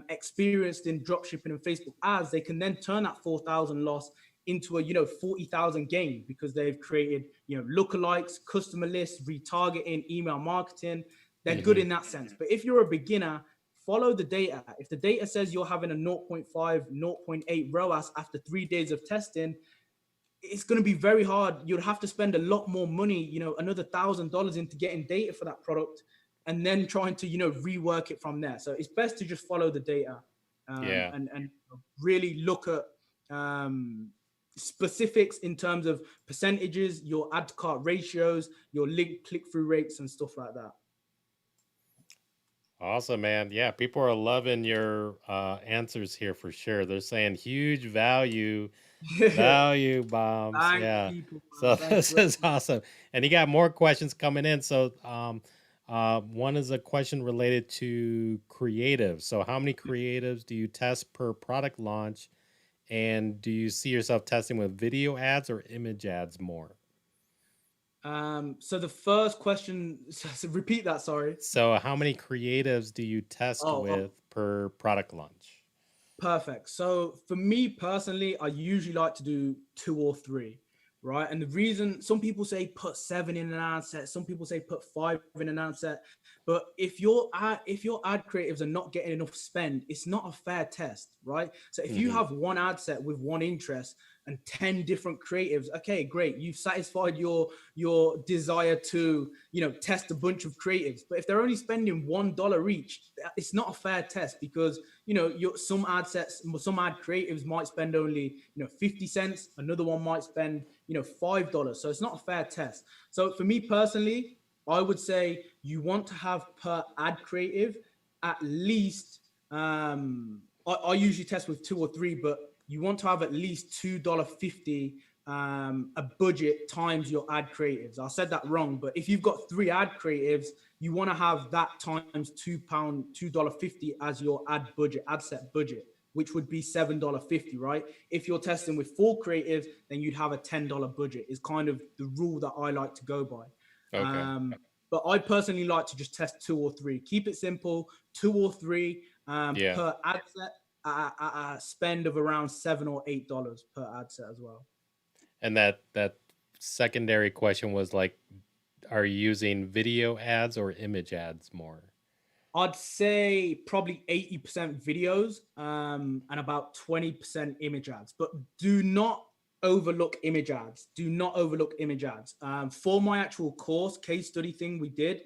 experienced in dropshipping and Facebook ads, they can then turn that 4,000 loss into a 40,000 gain because they've created lookalikes, customer lists, retargeting, email marketing. They're good in that sense. But if you're a beginner, follow the data. If the data says you're having a 0.5, 0.8 ROAS after 3 days of testing, it's going to be very hard. You'd have to spend a lot more money, another $1,000 into getting data for that product and then trying to, rework it from there. So it's best to just follow the data yeah. and really look at specifics in terms of percentages, your add to cart ratios, your link click-through rates and stuff like that. Awesome, man. Yeah, people are loving your answers here for sure. They're saying huge value bombs. Thanks, Yeah. people. So Thanks. this is awesome. And you got more questions coming in. So one is a question related to creatives. So how many creatives do you test per product launch? And do you see yourself testing with video ads or image ads more? So the first question, so repeat that, sorry. So how many creatives do you test with per product launch? Perfect. So for me personally, I usually like to do 2 or 3, right? And the reason, some people say put 7 in an ad set, some people say put 5 in an ad set. But if your ad creatives are not getting enough spend, it's not a fair test, right? So if you have one ad set with one interest and 10 different creatives, okay, great, you've satisfied your desire to test a bunch of creatives. But if they're only spending $1 each, it's not a fair test because some ad creatives might spend only 50 cents, another one might spend $5. So it's not a fair test. So for me personally, I would say you want to have per ad creative at least I usually test with 2 or 3, but you want to have at least $2.50 a budget times your ad creatives. I said that wrong, but if you've got 3 ad creatives, you want to have that times $2.50 as your ad set budget, which would be $7.50, right? If you're testing with 4 creatives, then you'd have a $10 budget. Is kind of the rule that I like to go by. Okay. But I personally like to just test 2 or 3. Keep it simple, 2 or 3 per ad set. A spend of around $7 or $8 per ad set as well. And that secondary question was like, are you using video ads or image ads more? I'd say probably 80% videos, and about 20% image ads. But do not overlook image ads. Do not overlook image ads. For my actual course case study thing we did,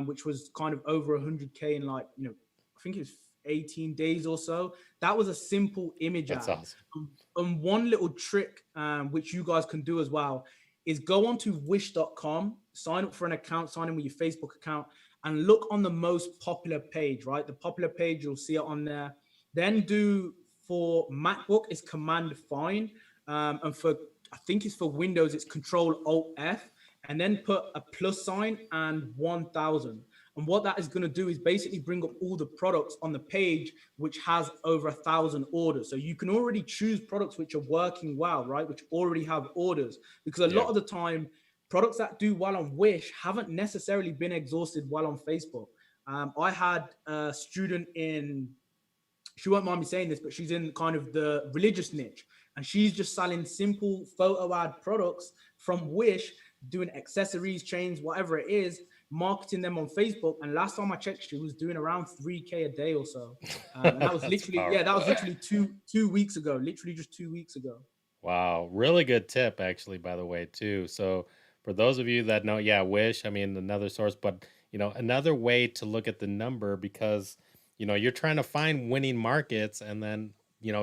which was kind of over 100K in like, I think it's 18 days or so. That was a simple image That's ad. awesome. And one little trick, which you guys can do as well, is go onto wish.com, sign up for an account, sign in with your Facebook account, and look on the most popular page, right? The popular page, you'll see it on there. Then do for MacBook, it's Command Find. And for, I think it's for Windows, it's Control Alt F. And then put a plus sign and 1000. And what that is going to do is basically bring up all the products on the page which has over 1,000 orders. So you can already choose products which are working well, right? Which already have orders. Because a Yeah. lot of the time, products that do well on Wish haven't necessarily been exhausted well on Facebook. I had a student in, she won't mind me saying this, but she's in kind of the religious niche, and she's just selling simple photo ad products from Wish, doing accessories, chains, whatever it is, marketing them on Facebook. And last time I checked, she was doing around 3K a day or so. And that was That's literally, yeah, that powerful. was literally two weeks ago, literally just 2 weeks ago. Wow, really good tip actually, by the way, too. So for those of you that know, yeah, Wish, I mean another source, but another way to look at the number because you're trying to find winning markets and then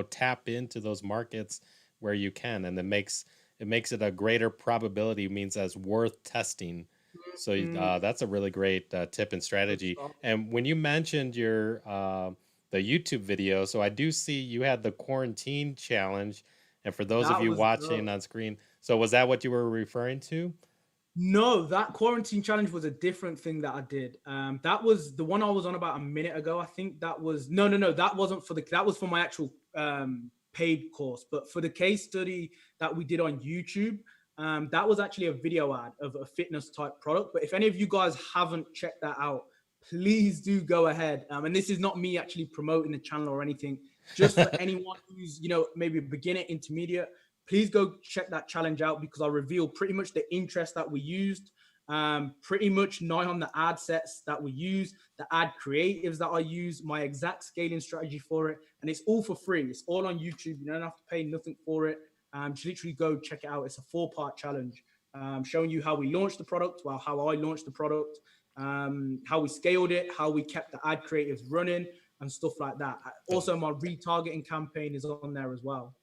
tap into those markets where you can, and it makes it a greater probability, means as worth testing. So Mm, that's a really great tip and good strategy. stuff. And when you mentioned your the YouTube video, so I do see you had the quarantine challenge, and for those of That you was watching dope. on screen, so was that what you were referring to? No, that quarantine challenge was a different thing that I did. That was the one I was on about a minute ago. I think that was no. That wasn't for that was for my actual paid course. But for the case study that we did on YouTube, that was actually a video ad of a fitness type product. But if any of you guys haven't checked that out, please do go ahead. And this is not me actually promoting the channel or anything. Just for anyone who's maybe a beginner, intermediate, please go check that challenge out because I reveal pretty much the interest that we used, pretty much nigh on the ad sets that we use, the ad creatives that I use, my exact scaling strategy for it. And it's all for free. It's all on YouTube. You don't have to pay nothing for it. Just literally go check it out. It's a 4-part challenge, showing you how we launched the product, well, how I launched the product, how we scaled it, how we kept the ad creatives running, and stuff like that. Also, my retargeting campaign is on there as well.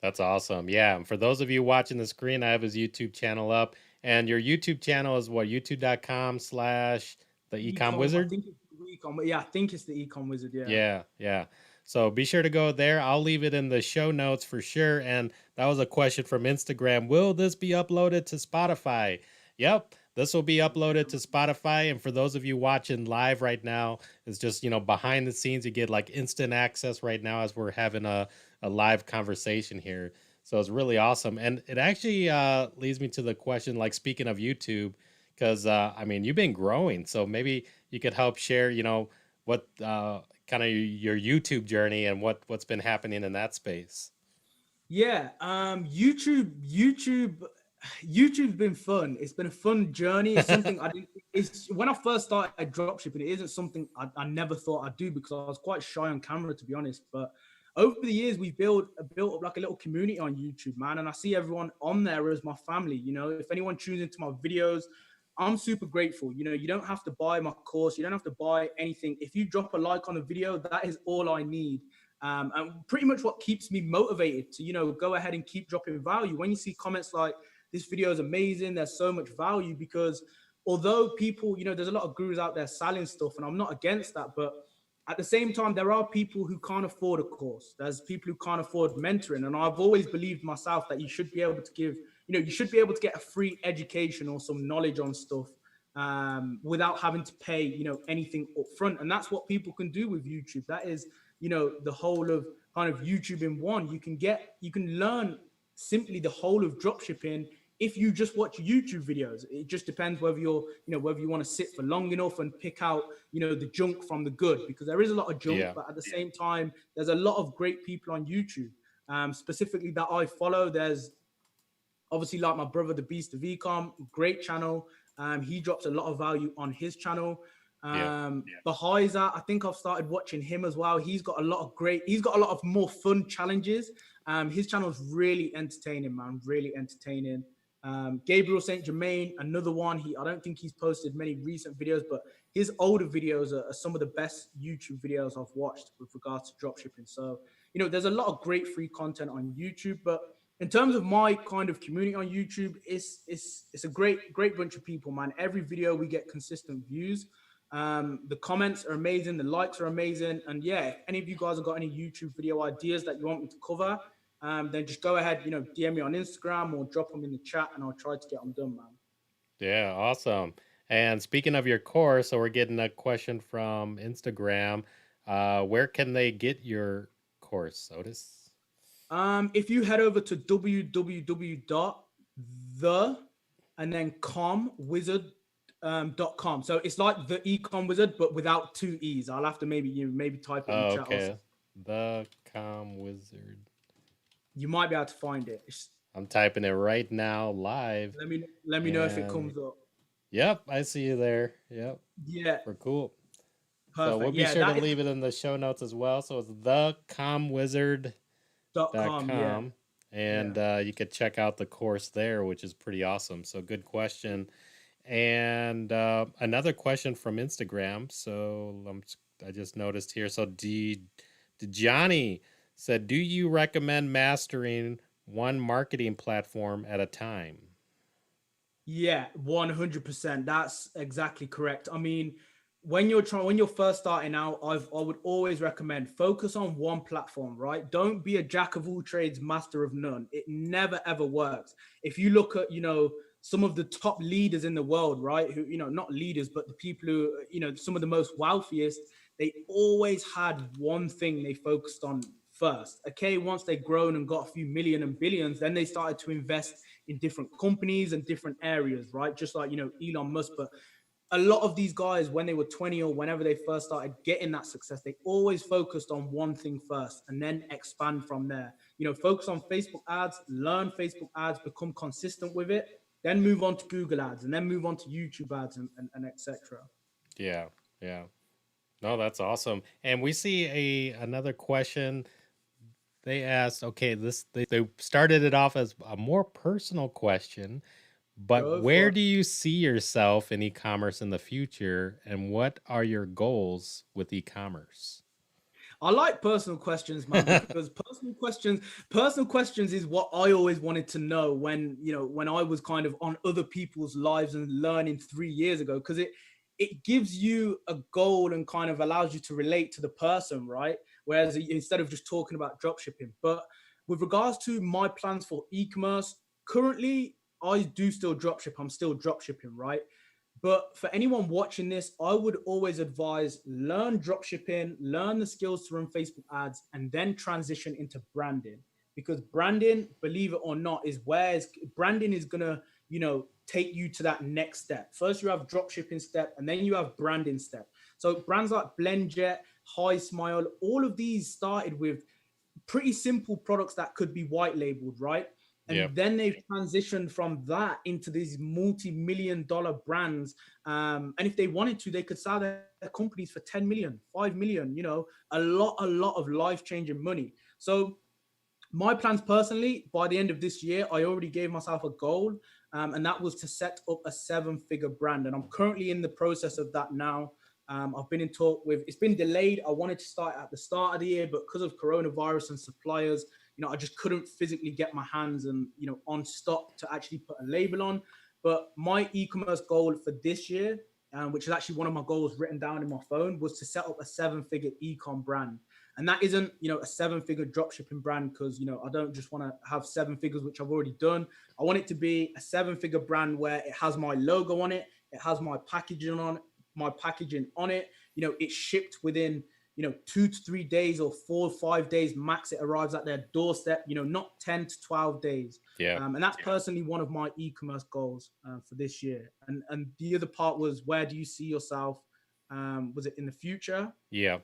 That's awesome. Yeah. And for those of you watching the screen, I have his YouTube channel up. And your YouTube channel is what? YouTube.com/the Ecom Ecom, I Wizard? think it's the ecom. Yeah, I think it's the ecom wizard. Yeah. Yeah, yeah. So be sure to go there. I'll leave it in the show notes for sure. And that was a question from Instagram. Will this be uploaded to Spotify? Yep, this will be uploaded to Spotify. And for those of you watching live right now, it's just, behind the scenes, you get like instant access right now as we're having a live conversation here. So it's really awesome. And it actually leads me to the question, like speaking of YouTube, because I mean, you've been growing. So maybe you could help share, what kind of your YouTube journey and what's been happening in that space. Yeah. YouTube's been fun. It's been a fun journey. It's something I didn't. It's when I first started dropshipping. It isn't something I never thought I'd do because I was quite shy on camera, to be honest. But over the years, we've built up like a little community on YouTube, man. And I see everyone on there as my family. If anyone tunes into my videos, I'm super grateful. You don't have to buy my course. You don't have to buy anything. If you drop a like on the video, that is all I need. And pretty much what keeps me motivated to go ahead and keep dropping value when you see comments like this video is amazing, there's so much value. Because although people, there's a lot of gurus out there selling stuff, and I'm not against that, but at the same time there are people who can't afford a course, there's people who can't afford mentoring. And I've always believed myself that you should be able to give, you should be able to get a free education or some knowledge on stuff, without having to pay anything up front. And that's what people can do with YouTube. That is the whole of kind of YouTube in one. You can learn simply the whole of dropshipping if you just watch YouTube videos. It just depends whether whether you want to sit for long enough and pick out the junk from the good, because there is a lot of junk, Yeah. but at the same time there's a lot of great people on YouTube, specifically that I follow. There's Obviously, like my brother, the Beast of Ecom, great channel. He drops a lot of value on his channel. Yeah. Bahaiza, I think I've started watching him as well. He's got a lot of more fun challenges. His channel's really entertaining, man. Really entertaining. Gabriel St. Germain, another one. I don't think he's posted many recent videos, but his older videos are some of the best YouTube videos I've watched with regards to dropshipping. So, there's a lot of great free content on YouTube, but in terms of my kind of community on YouTube, it's a great bunch of people, man. Every video we get consistent views. The comments are amazing, the likes are amazing, and yeah, if any of you guys have got any YouTube video ideas that you want me to cover, then just go ahead, DM me on Instagram or drop them in the chat, and I'll try to get them done, man. Yeah, awesome. And speaking of your course, so we're getting a question from Instagram. Where can they get your course, Otis? If you head over to www.the and then comwizard.com. So it's like the ecom wizard, but without two e's. I'll have to maybe type it in the chat. Okay. The Com Wizard. You might be able to find it. I'm typing it right now live. Let me know if it comes up. Yep, I see you there. Yep. Yeah. We're cool. Perfect. So we'll be sure to leave it in the show notes as well. So it's thecomwizard.com. Yeah. And you could check out the course there, which is pretty awesome. So good question. And another question from Instagram. So I just noticed here. So Johnny said, do you recommend mastering one marketing platform at a time? Yeah, 100%. That's exactly correct. I mean, when you're first starting out, I would always recommend focus on one platform, right? Don't be a jack of all trades, master of none. It never ever works. If you look at, some of the top leaders in the world, right? Who, not leaders, but the people who, some of the most wealthiest, they always had one thing they focused on first. Okay, once they'd grown and got a few million and billions, then they started to invest in different companies and different areas, right? Just like, Elon Musk. But a lot of these guys, when they were 20 or whenever they first started getting that success, they always focused on one thing first and then expand from there. Focus on Facebook ads, learn Facebook ads, become consistent with it, then move on to Google ads, and then move on to YouTube ads and etc. Yeah. No, that's awesome. And we see another question. They asked, okay, they started it off as a more personal question, but where do you see yourself in e-commerce in the future, and what are your goals with e-commerce? I like personal questions, man, because personal questions is what I always wanted to know when I was kind of on other people's lives and learning 3 years ago, because it gives you a goal and kind of allows you to relate to the person, right? Whereas instead of just talking about dropshipping. But with regards to my plans for e-commerce, currently I do still dropship. I'm still dropshipping, right? But for anyone watching this, I would always advise learn dropshipping, learn the skills to run Facebook ads, and then transition into branding. Because branding, believe it or not, is where branding is gonna, take you to that next step. First, you have dropshipping step, and then you have branding step. So brands like BlendJet, High Smile, all of these started with pretty simple products that could be white labeled, right? And then they've transitioned from that into these multi-million-dollar brands. And if they wanted to, they could sell their companies for 10 million, 5 million, a lot of life-changing money. So my plans personally, by the end of this year, I already gave myself a goal, and that was to set up a 7-figure brand. And I'm currently in the process of that now. I've been in talk with, it's been delayed. I wanted to start at the start of the year, but because of coronavirus and suppliers, I just couldn't physically get my hands and, on stock to actually put a label on. But my e-commerce goal for this year, which is actually one of my goals written down in my phone, was to set up a 7-figure e-com brand. And that isn't, a 7-figure dropshipping brand because, I don't just want to have 7 figures, which I've already done. I want it to be a 7-figure brand where it has my logo on it. It has my packaging on it. It's shipped within, 2 to 3 days or 4 or 5 days max. It arrives at their doorstep, not 10 to 12 days. And that's personally one of my e-commerce goals for this year. And the other part was, where do you see yourself? Was it in the future? Yeah.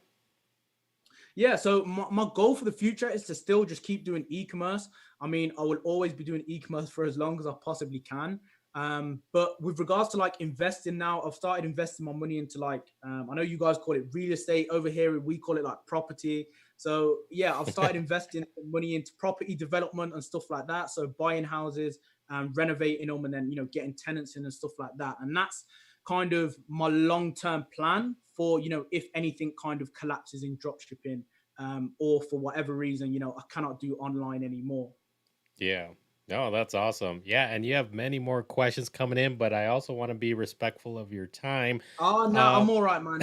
Yeah, so my goal for the future is to still just keep doing e-commerce. I mean, I will always be doing e-commerce for as long as I possibly can. But with regards to like investing now, I've started investing my money into like I know you guys call it real estate over here. We call it like property. So yeah, I've started investing money into property development and stuff like that. So buying houses and renovating them, and then getting tenants in and stuff like that. And that's kind of my long-term plan for if anything kind of collapses in dropshipping, or for whatever reason I cannot do online anymore. Yeah. No, that's awesome. Yeah, and you have many more questions coming in, but I also want to be respectful of your time. Oh no, Uh, I'm all right, man.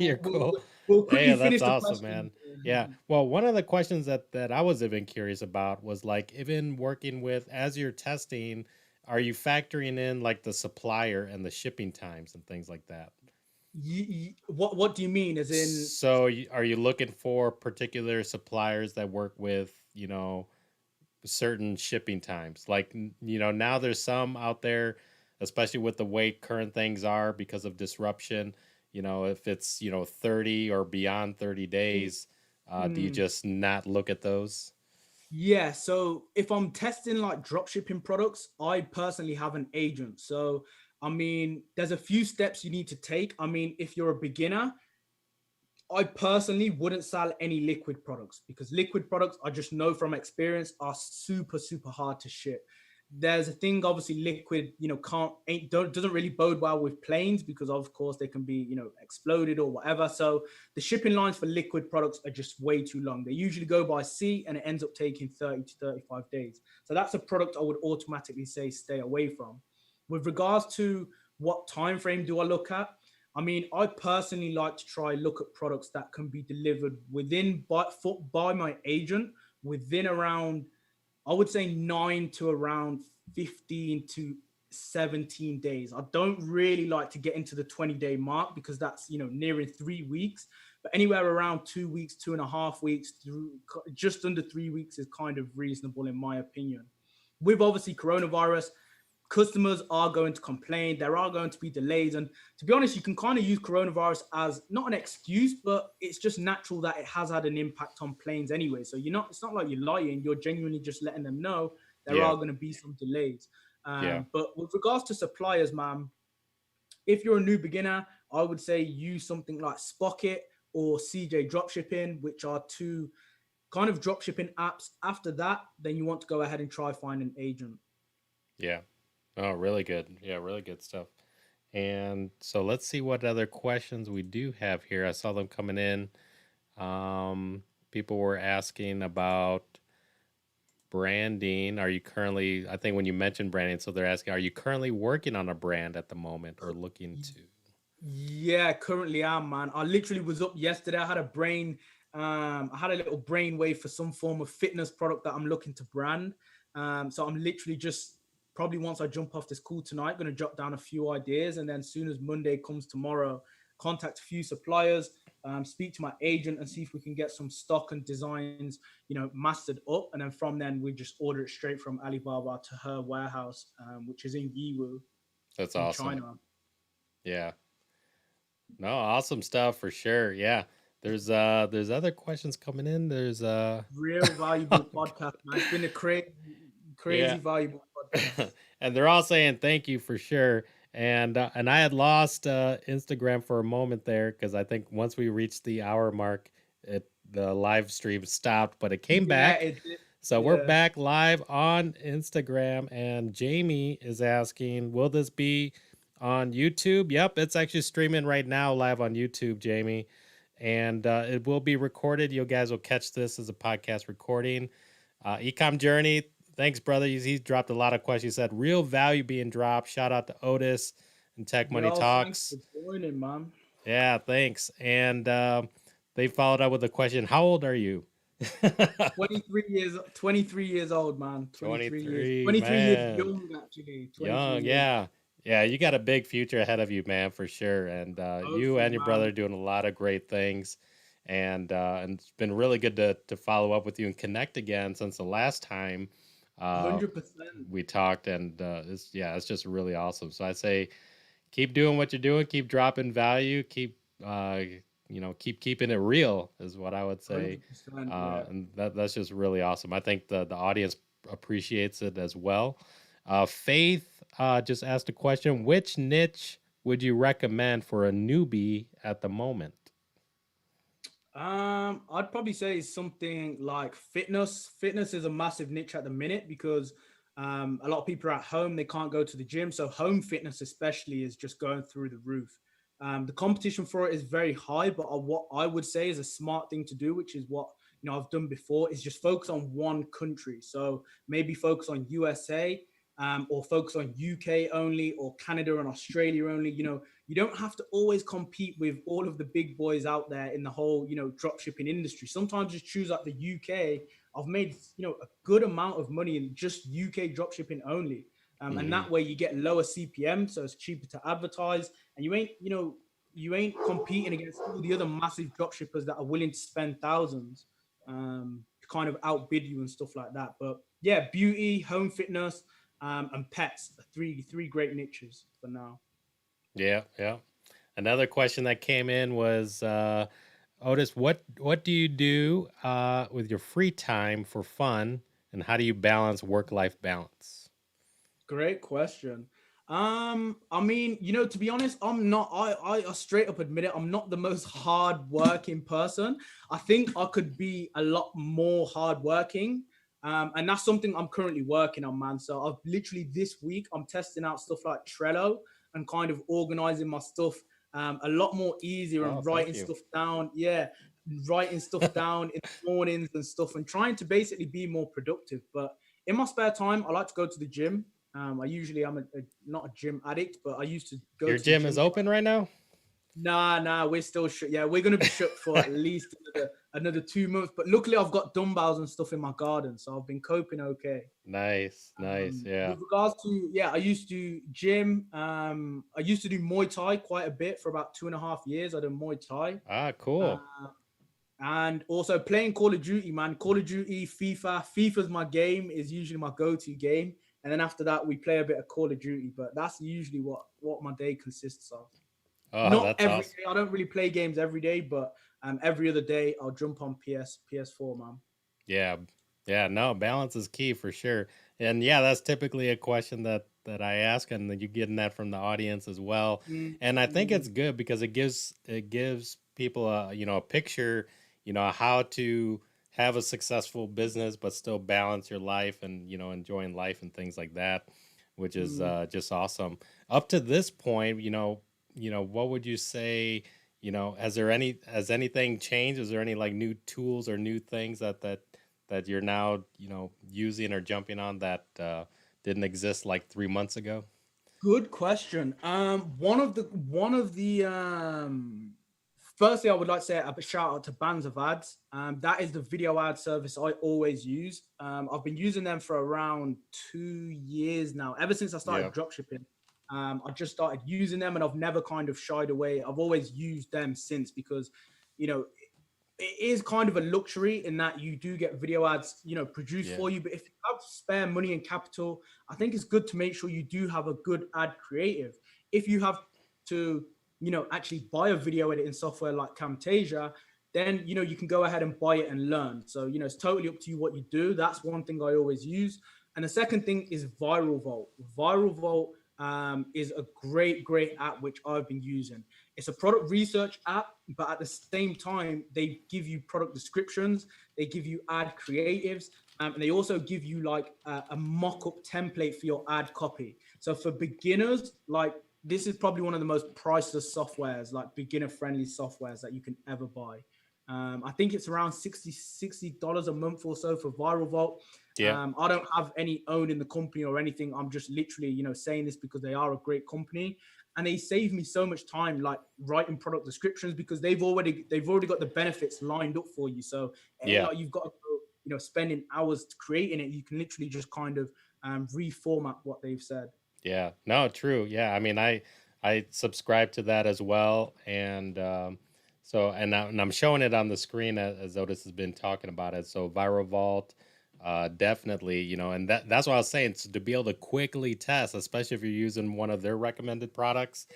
you're cool. We'll quickly Yeah, that's finish the awesome, question. man. Yeah. Well, one of the questions that I was even curious about was like, even working with, as you're testing, are you factoring in like the supplier and the shipping times and things like that? What do you mean, as in? So, are you looking for particular suppliers that work with, certain shipping times? Like, now there's some out there, especially with the way current things are because of disruption. If it's, 30 or beyond 30 days, do you Mm, just not look at those? yeah, so if I'm testing like drop shipping products, I personally have an agent. So I mean, there's a few steps you need to take. I mean, if you're a beginner, I personally wouldn't sell any liquid products, because liquid products, I just know from experience, are super, super hard to ship. There's a thing, obviously, liquid, can't ain't don't doesn't really bode well with planes, because of course they can be, exploded or whatever. So the shipping lines for liquid products are just way too long. They usually go by sea, and it ends up taking 30 to 35 days. So that's a product I would automatically say stay away from. With regards to what time frame do I look at? I mean, I personally like to try look at products that can be delivered by my agent within around, I would say, 9 to around 15 to 17 days. I don't really like to get into the 20-day mark, because that's nearing 3 weeks. But anywhere around 2 weeks, 2.5 weeks, through just under 3 weeks is kind of reasonable in my opinion. With obviously coronavirus, customers are going to complain. There are going to be delays. And to be honest, you can kind of use coronavirus as not an excuse, but it's just natural that it has had an impact on planes anyway. So it's not like you're lying. You're genuinely just letting them know there Yeah. are going to be some delays. Yeah. But with regards to suppliers, man, if you're a new beginner, I would say use something like Spocket or CJ Dropshipping, which are two kind of dropshipping apps. After that, then you want to go ahead and try find an agent. Yeah. Oh, really good. Yeah, really good stuff. And so let's see what other questions we do have here. I saw them coming in. People were asking about branding. Are you currently, I think when you mentioned branding, so they're asking, are you currently working on a brand at the moment or looking to? Yeah, currently am, man. I literally was up yesterday. I had a little brain wave for some form of fitness product that I'm looking to brand. So I'm literally just, probably once I jump off this call tonight, going to jot down a few ideas. And then as soon as Monday comes tomorrow, contact a few suppliers, speak to my agent, and see if we can get some stock and designs, mastered up. And then from then, we just order it straight from Alibaba to her warehouse, which is in Yiwu That's in awesome. China. Yeah. No, awesome stuff for sure. Yeah. There's other questions coming in. There's Real valuable podcast, man. It's been a crazy, yeah. crazy valuable podcast. And they're all saying thank you for sure. And I had lost Instagram for a moment there because I think once we reached the hour mark, the live stream stopped, but it came Yeah, back. it did. So we're Yeah. back live on Instagram, and Jamie is asking, will this be on YouTube? Yep, it's actually streaming right now live on YouTube, Jamie. And it will be recorded. You guys will catch this as a podcast recording. Ecom Journey, thanks, brother. He's dropped a lot of questions. He said, real value being dropped. Shout out to Otis and Tech Money Yo, thanks Talks. for joining, man. Yeah, thanks. And they followed up with the question, how old are you? 23 years old, man. 23 years. 23, 23 years man. young, actually. 23 Young, years. yeah. Yeah, you got a big future ahead of you, man, for sure. And you Hopefully, and your brother man. are doing a lot of great things. And it's been really good to follow up with you and connect again since the last time uh, 100%. we talked. And it's just really awesome. So I say keep doing what you're doing, keep dropping value, keep keep keeping it real is what I would say. 100%. Yeah. And that's just really awesome. I think the audience appreciates it as well. Faith just asked a question: which niche would you recommend for a newbie at the moment? I'd probably say something like fitness. Fitness is a massive niche at the minute because a lot of people are at home, they can't go to the gym. So home fitness, especially, is just going through the roof. The competition for it is very high, but what I would say is a smart thing to do, which is what I've done before, is just focus on one country. So maybe focus on USA, or focus on UK only, or Canada and Australia only. You don't have to always compete with all of the big boys out there in the whole, drop shipping industry. Sometimes just choose like the UK. I've made, a good amount of money in just UK drop shipping only. And Hmm. that way you get lower CPM, so it's cheaper to advertise, and you ain't competing against all the other massive drop shippers that are willing to spend thousands to kind of outbid you and stuff like that. But yeah, beauty, home fitness, and pets are three great niches for now. Yeah, yeah. Another question that came in was, Otis, what do you do with your free time for fun, and how do you balance work life balance? Great question. I mean, to be honest, I'm not. I straight up admit it. I'm not the most hard-working person. I think I could be a lot more hardworking, and that's something I'm currently working on, man. So I've literally this week I'm testing out stuff like Trello and kind of organizing my stuff a lot more easier Oh, and thank writing you. stuff down. Yeah, writing stuff down in the mornings and stuff, and trying to basically be more productive. But in my spare time, I like to go to the gym. I'm not a gym addict, but I used to go Your to the gym is gym. open right now? Nah, we're still shut. Yeah, we're gonna be shut for at least another 2 months. But luckily, I've got dumbbells and stuff in my garden, so I've been coping okay. Nice, nice. Yeah. With regards to, yeah, I used to do gym. I used to do Muay Thai quite a bit for about 2.5 years. I did Muay Thai. Ah, Uh, cool. and also playing Call of Duty, man. Call of Duty, FIFA. FIFA's my game, is usually my go-to game. And then after that, we play a bit of Call of Duty. But that's usually what my day consists of. Oh, Not that's every awesome. day. I don't really play games every day, but every other day I'll jump on PS4, man. Yeah. Yeah, no, balance is key for sure. And yeah, that's typically a question that I ask, and that you're getting that from the audience as well. And I think Mm-hmm. it's good because it gives people a picture, how to have a successful business but still balance your life and enjoying life and things like that, which is just awesome. Up to this point, what would you say, has anything changed? Is there any like new tools or new things that you're now using or jumping on that didn't exist like 3 months ago? Good question. One of the firstly, I would like to say a shout out to Bands of Ads. That is the video ad service I always use. I've been using them for around 2 years now. Ever since I Yeah. started dropshipping, I just started using them, and I've never kind of shied away. I've always used them since because, you know, it is kind of a luxury in that you do get video ads, produced Yeah. for you. But if you have spare money and capital, I think it's good to make sure you do have a good ad creative. If you have to, actually buy a video editing software like Camtasia, then you can go ahead and buy it and learn. So it's totally up to you what you do. That's one thing I always use. And the second thing is Viral Vault. Viral Vault is a great app which I've been using. It's a product research app, but at the same time, they give you product descriptions, they give you ad creatives, and they also give you like a mock-up template for your ad copy. So for beginners, like this is probably one of the most priceless softwares, like beginner-friendly softwares that you can ever buy. I think it's around $60 a month or so for Viral Vault. Yeah. I don't have any own in the company or anything. I'm just literally, saying this because they are a great company, and they save me so much time, like writing product descriptions, because they've already got the benefits lined up for you. So it ain't Yeah. like you've got to go, spending hours creating it. You can literally just kind of reformat what they've said. Yeah. No, true. Yeah. I mean, I subscribe to that as well, and and I'm showing it on the screen as Otis has been talking about it. So Viral Vault, definitely, and that's what I was saying. So to be able to quickly test, especially if you're using one of their recommended products,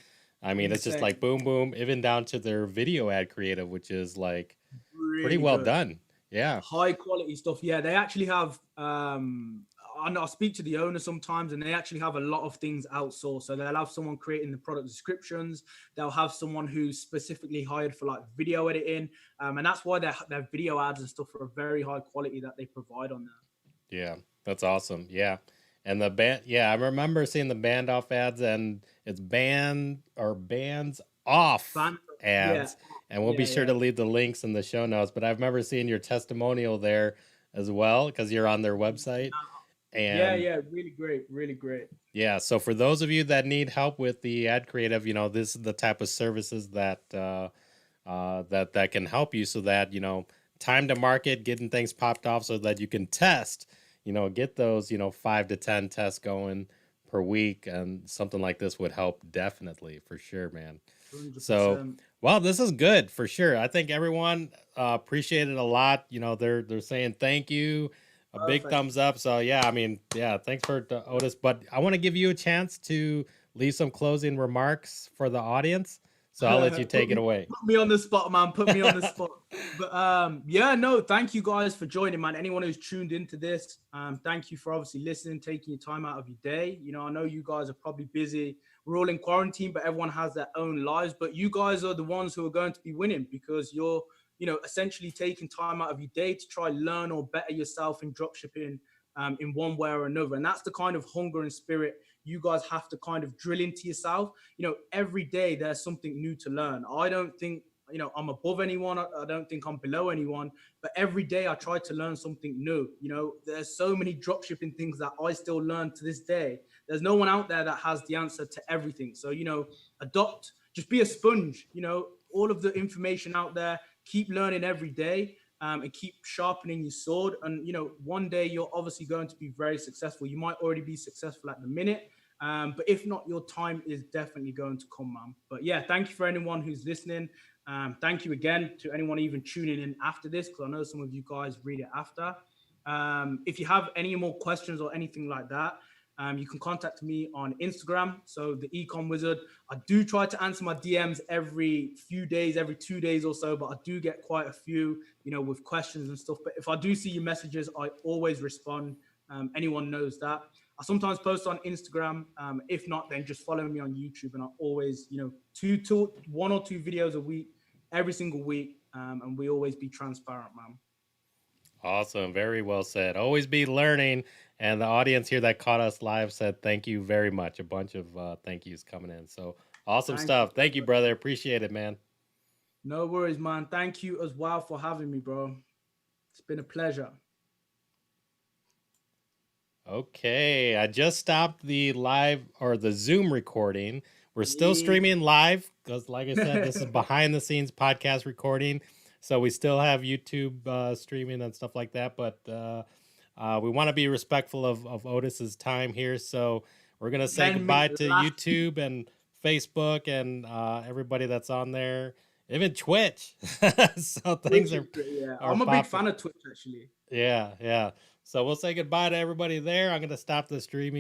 I mean, it's just Insane. like boom, boom, even down to their video ad creative, which is like pretty Really well good. done. Yeah. High quality stuff. Yeah, they actually have I speak to the owner sometimes, and they actually have a lot of things outsourced. So they'll have someone creating the product descriptions. They'll have someone who's specifically hired for like video editing, and that's why their video ads and stuff are very high quality that they provide on there. Yeah. That's awesome. Yeah. And the band, yeah, I remember seeing the band off ads, and it's band or bands off Yeah, ads. And we'll be sure to leave the links in the show notes. But I remember seeing your testimonial there as well, because you're on their website. And yeah, really great, really great. yeah, so for those of you that need help with the ad creative, this is the type of services that that can help you, so that time to market, getting things popped off, so that you can test, get those 5 to 10 tests going per week, and something like this would help definitely, for sure, man. 100%. So, well, this is good for sure. I think everyone appreciated it a lot. They're saying thank you. A big thumbs up. So yeah, I mean, yeah, thanks for Otis. But I want to give you a chance to leave some closing remarks for the audience. So I'll let you take it away. Put me on the spot, man. Put me on the spot. But yeah, no, thank you guys for joining, man. Anyone who's tuned into this, thank you for obviously listening, taking your time out of your day. I know you guys are probably busy. We're all in quarantine, but everyone has their own lives. But you guys are the ones who are going to be winning, because you're essentially taking time out of your day to try learn or better yourself in dropshipping in one way or another. And that's the kind of hunger and spirit you guys have to kind of drill into yourself. Every day there's something new to learn. I don't think I'm above anyone. I don't think I'm below anyone, but every day I try to learn something new. There's so many dropshipping things that I still learn to this day. There's no one out there that has the answer to everything. So, just be a sponge, all of the information out there, keep learning every day, and keep sharpening your sword. And, one day you're obviously going to be very successful. You might already be successful at the minute. But if not, your time is definitely going to come, man. But yeah, thank you for anyone who's listening. Thank you again to anyone even tuning in after this, because I know some of you guys read it after. If you have any more questions or anything like that, you can contact me on Instagram. So the Ecom Wizard. I do try to answer my DMs every few days, every 2 days or so, but I do get quite a few, with questions and stuff. But if I do see your messages, I always respond. Anyone knows that. I sometimes post on Instagram. If not, then just follow me on YouTube, and I always, 1 or 2 videos a week, every single week. And we always be transparent, man. Awesome. Very well said. Always be learning. And the audience here that caught us live said thank you very much. A bunch of thank yous coming in. So awesome stuff. Thank you, brother. Appreciate it, man. No worries, man. Thank you as well for having me, bro. It's been a pleasure. Okay. I just stopped the live or the Zoom recording. We're still streaming live because, like I said, this is behind the scenes podcast recording. So we still have YouTube streaming and stuff like that. But we want to be respectful of Otis's time here. So we're going to say goodbye to YouTube and Facebook and everybody that's on there, even Twitch. So things are I'm a big fan of Twitch, actually. Yeah. So we'll say goodbye to everybody there. I'm going to stop the streaming.